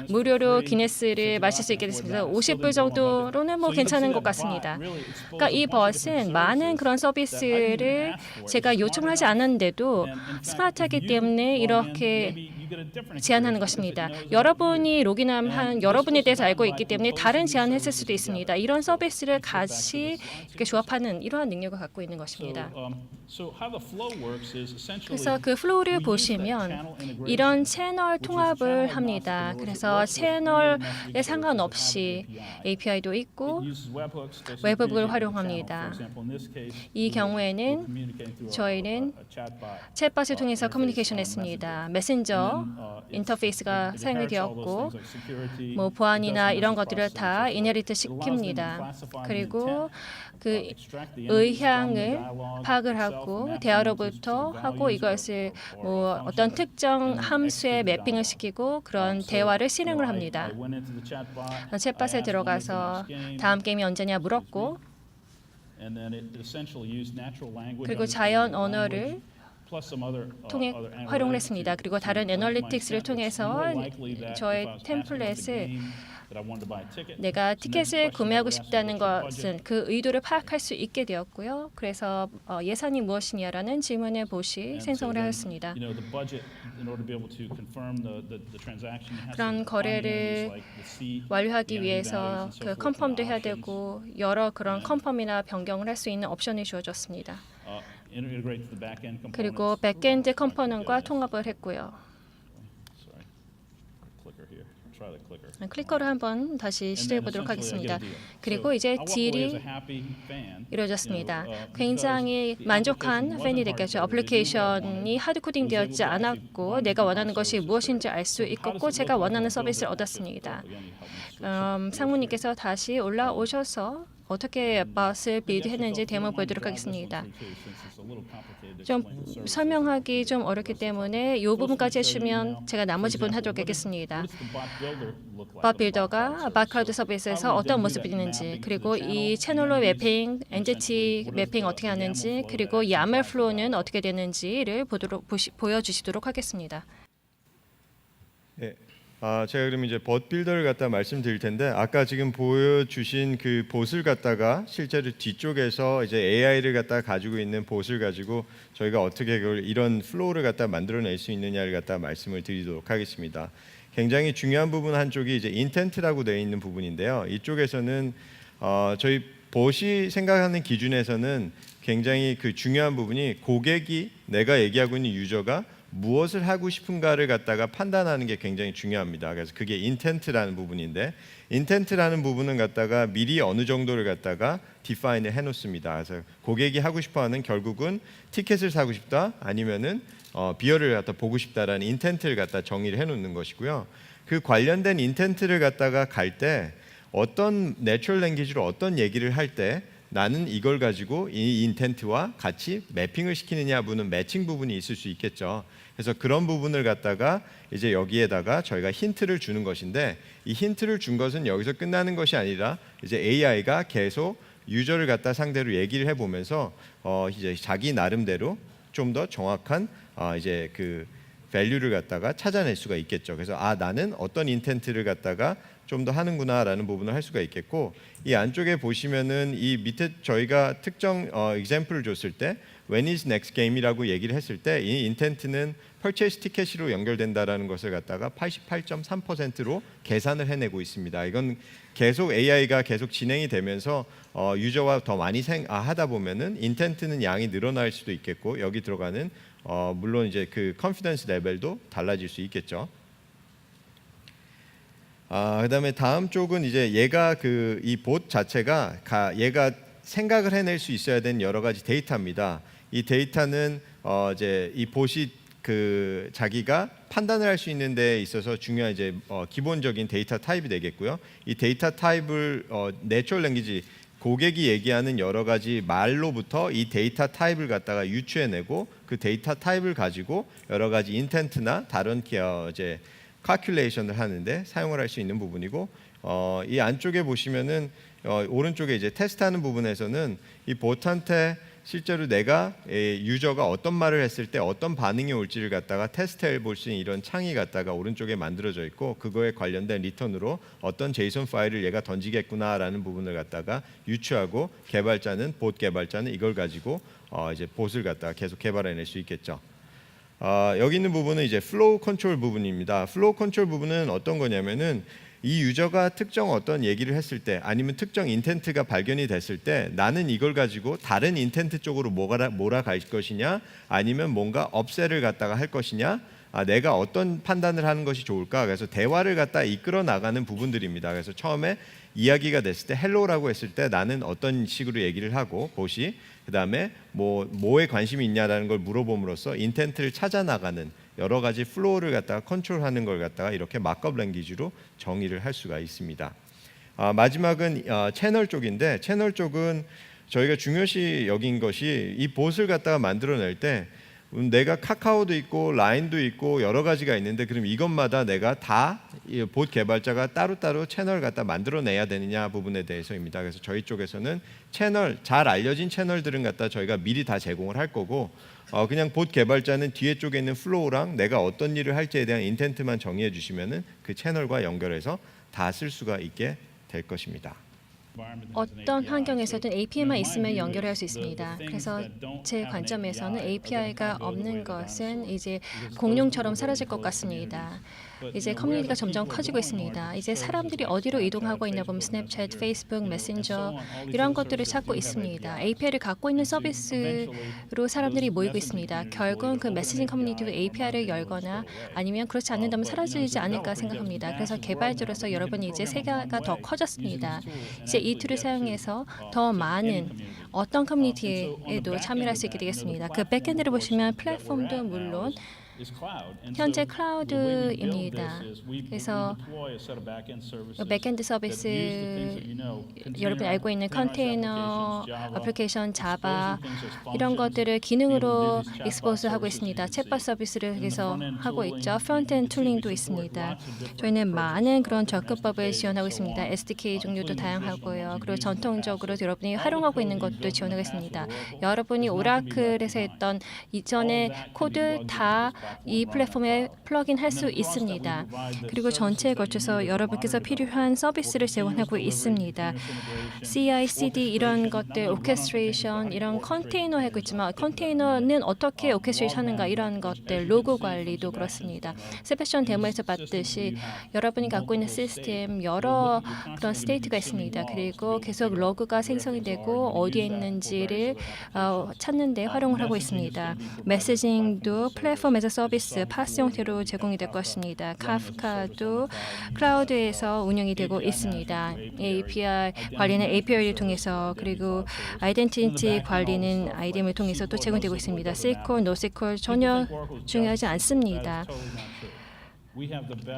무료로 기네스를 마실 수 있게 됐습니다. 50불 정도로는 뭐 괜찮은 것 같습니다. 그러니까 이 버스는 많은 그런 서비스를 제가 요청을 하지 않았는데도 스마트하기 때문에 이렇게 제한하는 것입니다. 여러분이 로그인한 여러분에 대해서 알고 있기 때문에 다른 제한을 했을 수도 있습니다. 이런 서비스를 같이 이렇게 조합하는 이러한 능력을 갖고 있는 것입니다. 그래서 그 플로우를 보시면 이런 채널 통합을 합니다. 그래서 채널에 상관없이 API도 있고 웹허브를 활용합니다. 이 경우에는 저희는 챗봇을 통해서 커뮤니케이션했습니다. 메신저 인터페이스가 사용이 되었고 뭐 보안이나 이런 것들을 다 이네리트 시킵니다. 그리고 그 의향을 파악을 하고 대화로부터 하고 이것을 뭐 어떤 특정 함수에 매핑을 시키고 그런 대화를 실행을 합니다. 챗봇에 들어가서 다음 게임이 언제냐 물었고 그리고 자연 언어를 통해 활용을 했습니다. 그리고 다른 애널리틱스를 통해서 저의 템플릿을 내가 티켓을 구매하고 싶다는 것은 그 의도를 파악할 수 있게 되었고요. 그래서 예산이 무엇이냐라는 질문에 봇이 생성을 하였습니다. 그런 거래를 완료하기 위해서 그 컨펌도 해야 되고 여러 그런 컨펌이나 변경을 할 수 있는 옵션이 주어졌습니다. 그리고 백엔드 컴포넌트과 통합을 했고요. 클리커를 한번 다시 시도해 보도록 하겠습니다. 그리고 이제 딜이 이루어졌습니다. 굉장히 만족한 팬이 됐겠죠. 어플리케이션이 하드코딩 되었지 않았고 내가 원하는 것이 무엇인지 알 수 있고 제가 원하는 서비스를 얻었습니다. 상무님께서 다시 올라오셔서 어떻게 챗봇을 빌드했는지 데모 보여드리도록 하겠습니다. 좀 설명하기 좀 어렵기 때문에 이 부분까지 해주시면 제가 나머지 부분 하도록 하겠습니다. 봇 빌더가 봇 클라우드 서비스에서 어떤 모습이 있는지 그리고 이 채널로 매핑, 엔티티 매핑 어떻게 하는지 그리고 YAML 플로우는 어떻게 되는지를 보여주시도록 하겠습니다. 네. 제가 그럼 이제 봇 빌더를 갖다 말씀드릴 텐데 아까 지금 보여주신 그 봇을 갖다가 실제로 뒤쪽에서 이제 AI를 갖다 가지고 있는 봇을 가지고 저희가 어떻게 그걸 이런 플로우를 갖다 만들어낼 수 있느냐를 갖다 말씀을 드리도록 하겠습니다. 굉장히 중요한 부분 한쪽이 이제 인텐트라고 되어 있는 부분인데요. 이쪽에서는 저희 봇이 생각하는 기준에서는 굉장히 그 중요한 부분이 고객이 내가 얘기하고 있는 유저가 무엇을 하고 싶은가를 갖다가 판단하는 게 굉장히 중요합니다. 그래서 그게 인텐트라는 부분인데 인텐트라는 부분은 갖다가 미리 어느 정도를 갖다가 디파인을 해놓습니다. 그래서 고객이 하고 싶어하는 결국은 티켓을 사고 싶다 아니면은 비어를 갖다 보고 싶다라는 인텐트를 갖다 정의를 해놓는 것이고요. 그 관련된 인텐트를 갖다가 갈 때 어떤 내추럴 랭귀지로 어떤 얘기를 할 때 나는 이걸 가지고 이 인텐트와 같이 매핑을 시키느냐 부분 매칭 부분이 있을 수 있겠죠. 그래서 그런 부분을 갖다가 이제 여기에다가 저희가 힌트를 주는 것인데 이 힌트를 준 것은 여기서 끝나는 것이 아니라 이제 AI가 계속 유저를 갖다 상대로 얘기를 해보면서 이제 자기 나름대로 좀 더 정확한 이제 그 밸류를 갖다가 찾아낼 수가 있겠죠. 그래서 나는 어떤 인텐트를 갖다가 좀 더 하는구나라는 부분을 할 수가 있겠고 이 안쪽에 보시면은 이 밑에 저희가 특정 example을 줬을 때 when is next game이라고 얘기를 했을 때 이 인텐트는 purchase 티켓으로 연결된다라는 것을 갖다가 88.3%로 계산을 해내고 있습니다. 이건 계속 AI가 계속 진행이 되면서 유저와 더 많이 하다 보면은 인텐트는 양이 늘어날 수도 있겠고 여기 들어가는 물론 이제 그 컨피던스 레벨도 달라질 수 있겠죠. 그다음에 다음 쪽은 이제 얘가 그 이 봇 자체가 얘가 생각을 해낼 수 있어야 되는 여러 가지 데이터입니다. 이 데이터는 이제 이 봇이 그 자기가 판단을 할 수 있는 데 있어서 중요한 이제 기본적인 데이터 타입이 되겠고요. 이 데이터 타입을 내추럴 랭귀지 고객이 얘기하는 여러 가지 말로부터 이 데이터 타입을 갖다가 유추해내고 그 데이터 타입을 가지고 여러 가지 인텐트나 다른 이제 calculation을 하는데 사용을 할 수 있는 부분이고 이 안쪽에 보시면은 오른쪽에 이제 테스트하는 부분에서는 이 봇한테 실제로 내가 유저가 어떤 말을 했을 때 어떤 반응이 올지를 갖다가 테스트해 볼 수 있는 이런 창이 갖다가 오른쪽에 만들어져 있고 그거에 관련된 리턴으로 어떤 제이슨 파일을 얘가 던지겠구나라는 부분을 갖다가 유추하고 봇 개발자는 이걸 가지고 이제 봇을 갖다가 계속 개발해낼 수 있겠죠. 여기 있는 부분은 이제 플로우 컨트롤 부분입니다. 플로우 컨트롤 부분은 어떤 거냐면은 이 유저가 특정 어떤 얘기를 했을 때 아니면 특정 인텐트가 발견이 됐을 때 나는 이걸 가지고 다른 인텐트 쪽으로 몰아갈 것이냐 아니면 뭔가 업셋을 갖다가 할 것이냐 내가 어떤 판단을 하는 것이 좋을까 그래서 대화를 갖다 이끌어 나가는 부분들입니다. 그래서 처음에 이야기가 됐을 때 헬로라고 했을 때 나는 어떤 식으로 얘기를 하고 보시 그다음에 뭐에 관심이 있냐라는 걸 물어봄으로써 인텐트를 찾아 나가는 여러 가지 플로우를 갖다가 컨트롤하는 걸 갖다가 이렇게 마크업 랭귀지로 정의를 할 수가 있습니다. 마지막은 채널 쪽인데 채널 쪽은 저희가 중요시 여긴 것이 이 봇을 갖다가 만들어낼 때 내가 카카오도 있고 라인도 있고 여러 가지가 있는데 그럼 이것마다 내가 다 봇 개발자가 따로따로 채널 갖다 만들어내야 되느냐 부분에 대해서입니다. 그래서 저희 쪽에서는 채널 잘 알려진 채널들은 갖다 저희가 미리 다 제공을 할 거고 그냥 봇 개발자는 뒤에 쪽에 있는 플로우랑 내가 어떤 일을 할지에 대한 인텐트만 정의해 주시면은 그 채널과 연결해서 다 쓸 수가 있게 될 것입니다. 어떤 환경에서든 API만 있으면 연결할 수 있습니다. 그래서 제 관점에서는 API가 없는 것은 이제 공룡처럼 사라질 것 같습니다. 이제 커뮤니티가 점점 커지고 있습니다. 이제 사람들이 어디로 이동하고 있냐 보면 스냅챗, 페이스북, 메신저 이런 것들을 찾고 있습니다. API를 갖고 있는 서비스로 사람들이 모이고 있습니다. 결국은 그 메시징 커뮤니티도 API를 열거나 아니면 그렇지 않는다면 사라지지 않을까 생각합니다. 그래서 개발자로서 여러분이 이제 세계가 더 커졌습니다. 이제 이 툴을 사용해서 더 많은 어떤 커뮤니티에도 참여할 수 있게 되겠습니다. 그 백엔드를 보시면 플랫폼도 물론 현재 클라우드입니다. 그래서 백엔드 서비스 여러분이 알고 있는 컨테이너, 어플리케이션, 자바 이런 것들을 기능으로 익스포즈하고 있습니다. 챗봇 서비스를 해서 하고 있죠. 프론트엔드 툴링도 있습니다. 저희는 많은 그런 접근법을 지원하고 있습니다. SDK 종류도 다양하고요. 그리고 전통적으로 여러분이 활용하고 있는 것도 지원하고 있습니다. 여러분이 오라클에서 했던 이전의 코드 다 이 플랫폼에 플러그인 할 수 있습니다. 그리고 전체에 걸쳐서 여러분께서 필요한 서비스를 제공하고 있습니다. CI/CD 이런 것들, 오케스트레이션 이런 컨테이너 하고 있지만 컨테이너는 어떻게 오케스트레이션 하는가 이런 것들, 로그 관리도 그렇습니다. 세바스찬 데모에서 봤듯이 여러분이 갖고 있는 시스템 여러 그런 스테이트가 있습니다. 그리고 계속 로그가 생성이 되고 어디에 있는지를 찾는 데 활용을 하고 있습니다. 메시징도 플랫폼에서 서비스 파스 형태로 제공이 될 것입니다. 카프카도 클라우드에서 운영이 되고 있습니다. API 관리는 API를 통해서 그리고 아이덴티티 관리는 IDM을 통해서 또 제공되고 있습니다. SQL, NoSQL 전혀 중요하지 않습니다.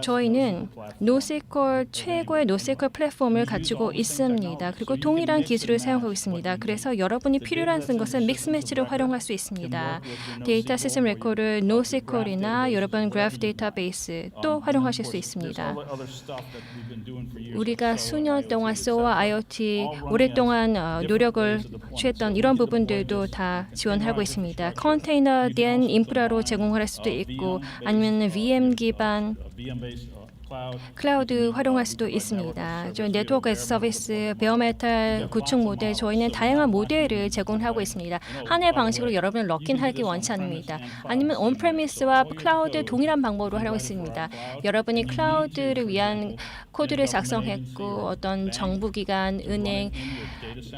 저희는 NoSQL 최고의 NoSQL 플랫폼을 가지고 있습니다. 그리고 동일한 기술을 사용하고 있습니다. 그래서 여러분이 필요한 것은 믹스매치를 활용할 수 있습니다. 데이터 시스템 레코드 NoSQL이나 여러분 그래프 데이터베이스 또 활용하실 수 있습니다. 우리가 수년 동안 SOA, IoT 오랫동안 노력을 취했던 이런 부분들도 다 지원하고 있습니다. 컨테이너된 인프라로 제공할 수도 있고 아니면 VM 기반 클라우드 활용할 수도 있습니다. 저희 네트워크 에스 서비스, 베어메탈 구축 모델 저희는 다양한 모델을 제공하고 있습니다. 하나의 방식으로 여러분을 럭인하기 원치 않습니다. 아니면 온프레미스와 클라우드 동일한 방법으로 하고 있습니다. 여러분이 클라우드를 위한 코드를 작성했고 어떤 정부기관, 은행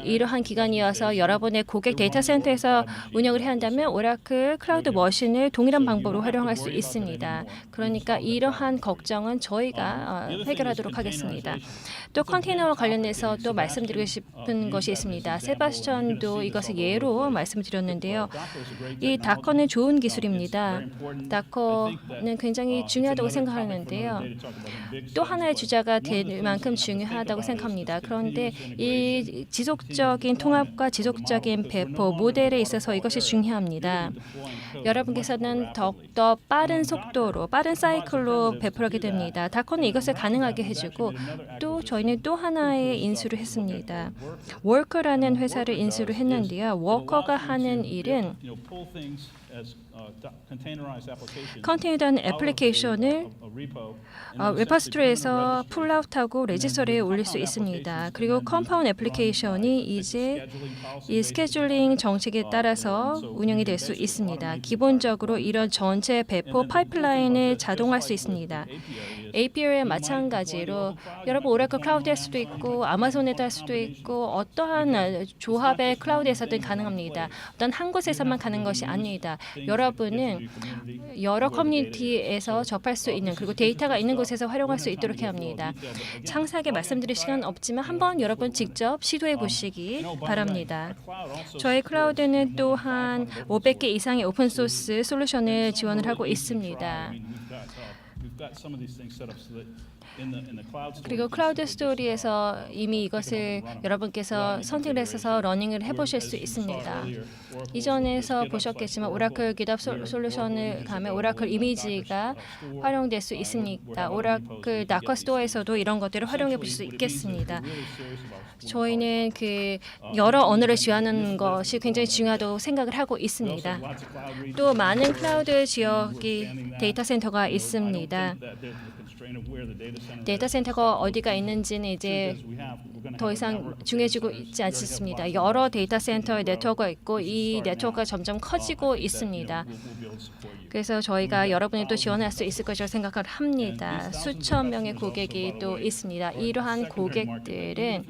이러한 기관이어서 여러분의 고객 데이터 센터에서 운영을 해야 한다면 오라클 클라우드 머신을 동일한 방법으로 활용할 수 있습니다. 그러니까 이러한 걱정은 저희가 해결하도록 하겠습니다. 또 컨테이너와 관련해서 또 말씀드리고 싶은 것이 있습니다. 세바스찬도 이것을 예로 말씀드렸는데요. 이 다커는 좋은 기술입니다. 다커는 굉장히 중요하다고 생각하는데요. 또 하나의 주자가 될 만큼 중요하다고 생각합니다. 그런데 이 지속적인 통합과 지속적인 배포 모델에 있어서 이것이 중요합니다. 여러분께서는 더욱더 빠른 속도로 빠른 사이클로 배포하게 됩니다. 다커는 이것을 가능하게 해주고 또 저희는 또 하나의 인수를 했습니다. 워커라는 회사를 인수를 했는데요. 워커가 하는 일은 컨테이너한 애플리케이션을 웹하스토어에서 풀아웃하고 레지스터리에 올릴 수 있습니다. 그리고 컴파운드 애플리케이션이 이제 이 스케줄링 정책에 따라서 운영이 될 수 있습니다. 기본적으로 이런 전체 배포 파이프라인을 자동화할 수 있습니다. API에 마찬가지로 여러분 오라클 클라우드 할 수도 있고 아마존에도 할 수도 있고 어떠한 조합의 클라우드에서든 가능합니다. 어떤 한 곳에서만 가는 것이 아닙니다. 여러분은 여러 커뮤니티에서 접할 수 있는 그리고 데이터가 있는 곳에서 활용할 수 있도록 해야 합니다. 상세하게 말씀드릴 시간은 없지만 한번 여러분 직접 시도해 보시기 바랍니다. 저희 클라우드는 또한 500개 이상의 오픈소스 솔루션을 지원을 하고 있습니다. 그리고 클라우드 스토리에서 이미 이것을 여러분께서 선택을 해서 러닝을 해보실 수 있습니다. 이전에서 보셨겠지만 오라클 GitHub 솔루션을 가면 오라클 이미지가 활용될 수 있습니다. 오라클 다커 스토어에서도 이런 것들을 활용해 보실 수 있겠습니다. 저희는 그 여러 언어를 지원하는 것이 굉장히 중요하다고 생각을 하고 있습니다. 또 많은 클라우드 지역이 데이터 센터가 있습니다. 데이터 센터가 어디가 있는지는 이제 더 이상 중요해지고 있지 않습니다. 여러 데이터 센터의 네트워크가 있고 이 네트워크가 점점 커지고 있습니다. 그래서 저희가 여러분이 또 지원할 수 있을 것이라고 생각을 합니다. 수천 명의 고객이 또 있습니다. 이러한 고객들은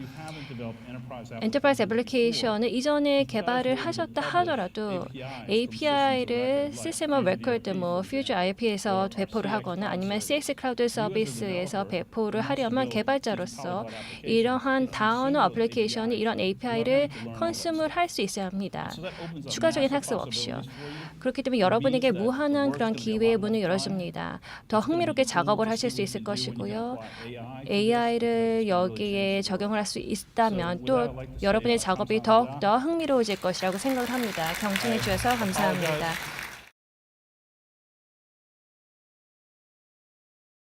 엔터프라이즈 애플리케이션을 이전에 개발을 하셨다 하더라도 API를 시스템 오브 레코드, 퓨즈 IP에서 배포를 하거나 아니면 CX 클라우드 서비스에서 배포를 하려면 개발자로서 이러한 다운어 애플리케이션이 이런 API를 컨슘을 할 수 있어야 합니다. 추가적인 학습 없이요. 그렇기 때문에 여러분에게 무한한 그런 기회의 문을 열어줍니다. 더 흥미롭게 작업을 하실 수 있을 것이고요. AI를 여기에 적용을 할 수 있다면 또 여러분의 작업이 더욱더 흥미로워질 것이라고 생각을 합니다. 경청해 주셔서 감사합니다.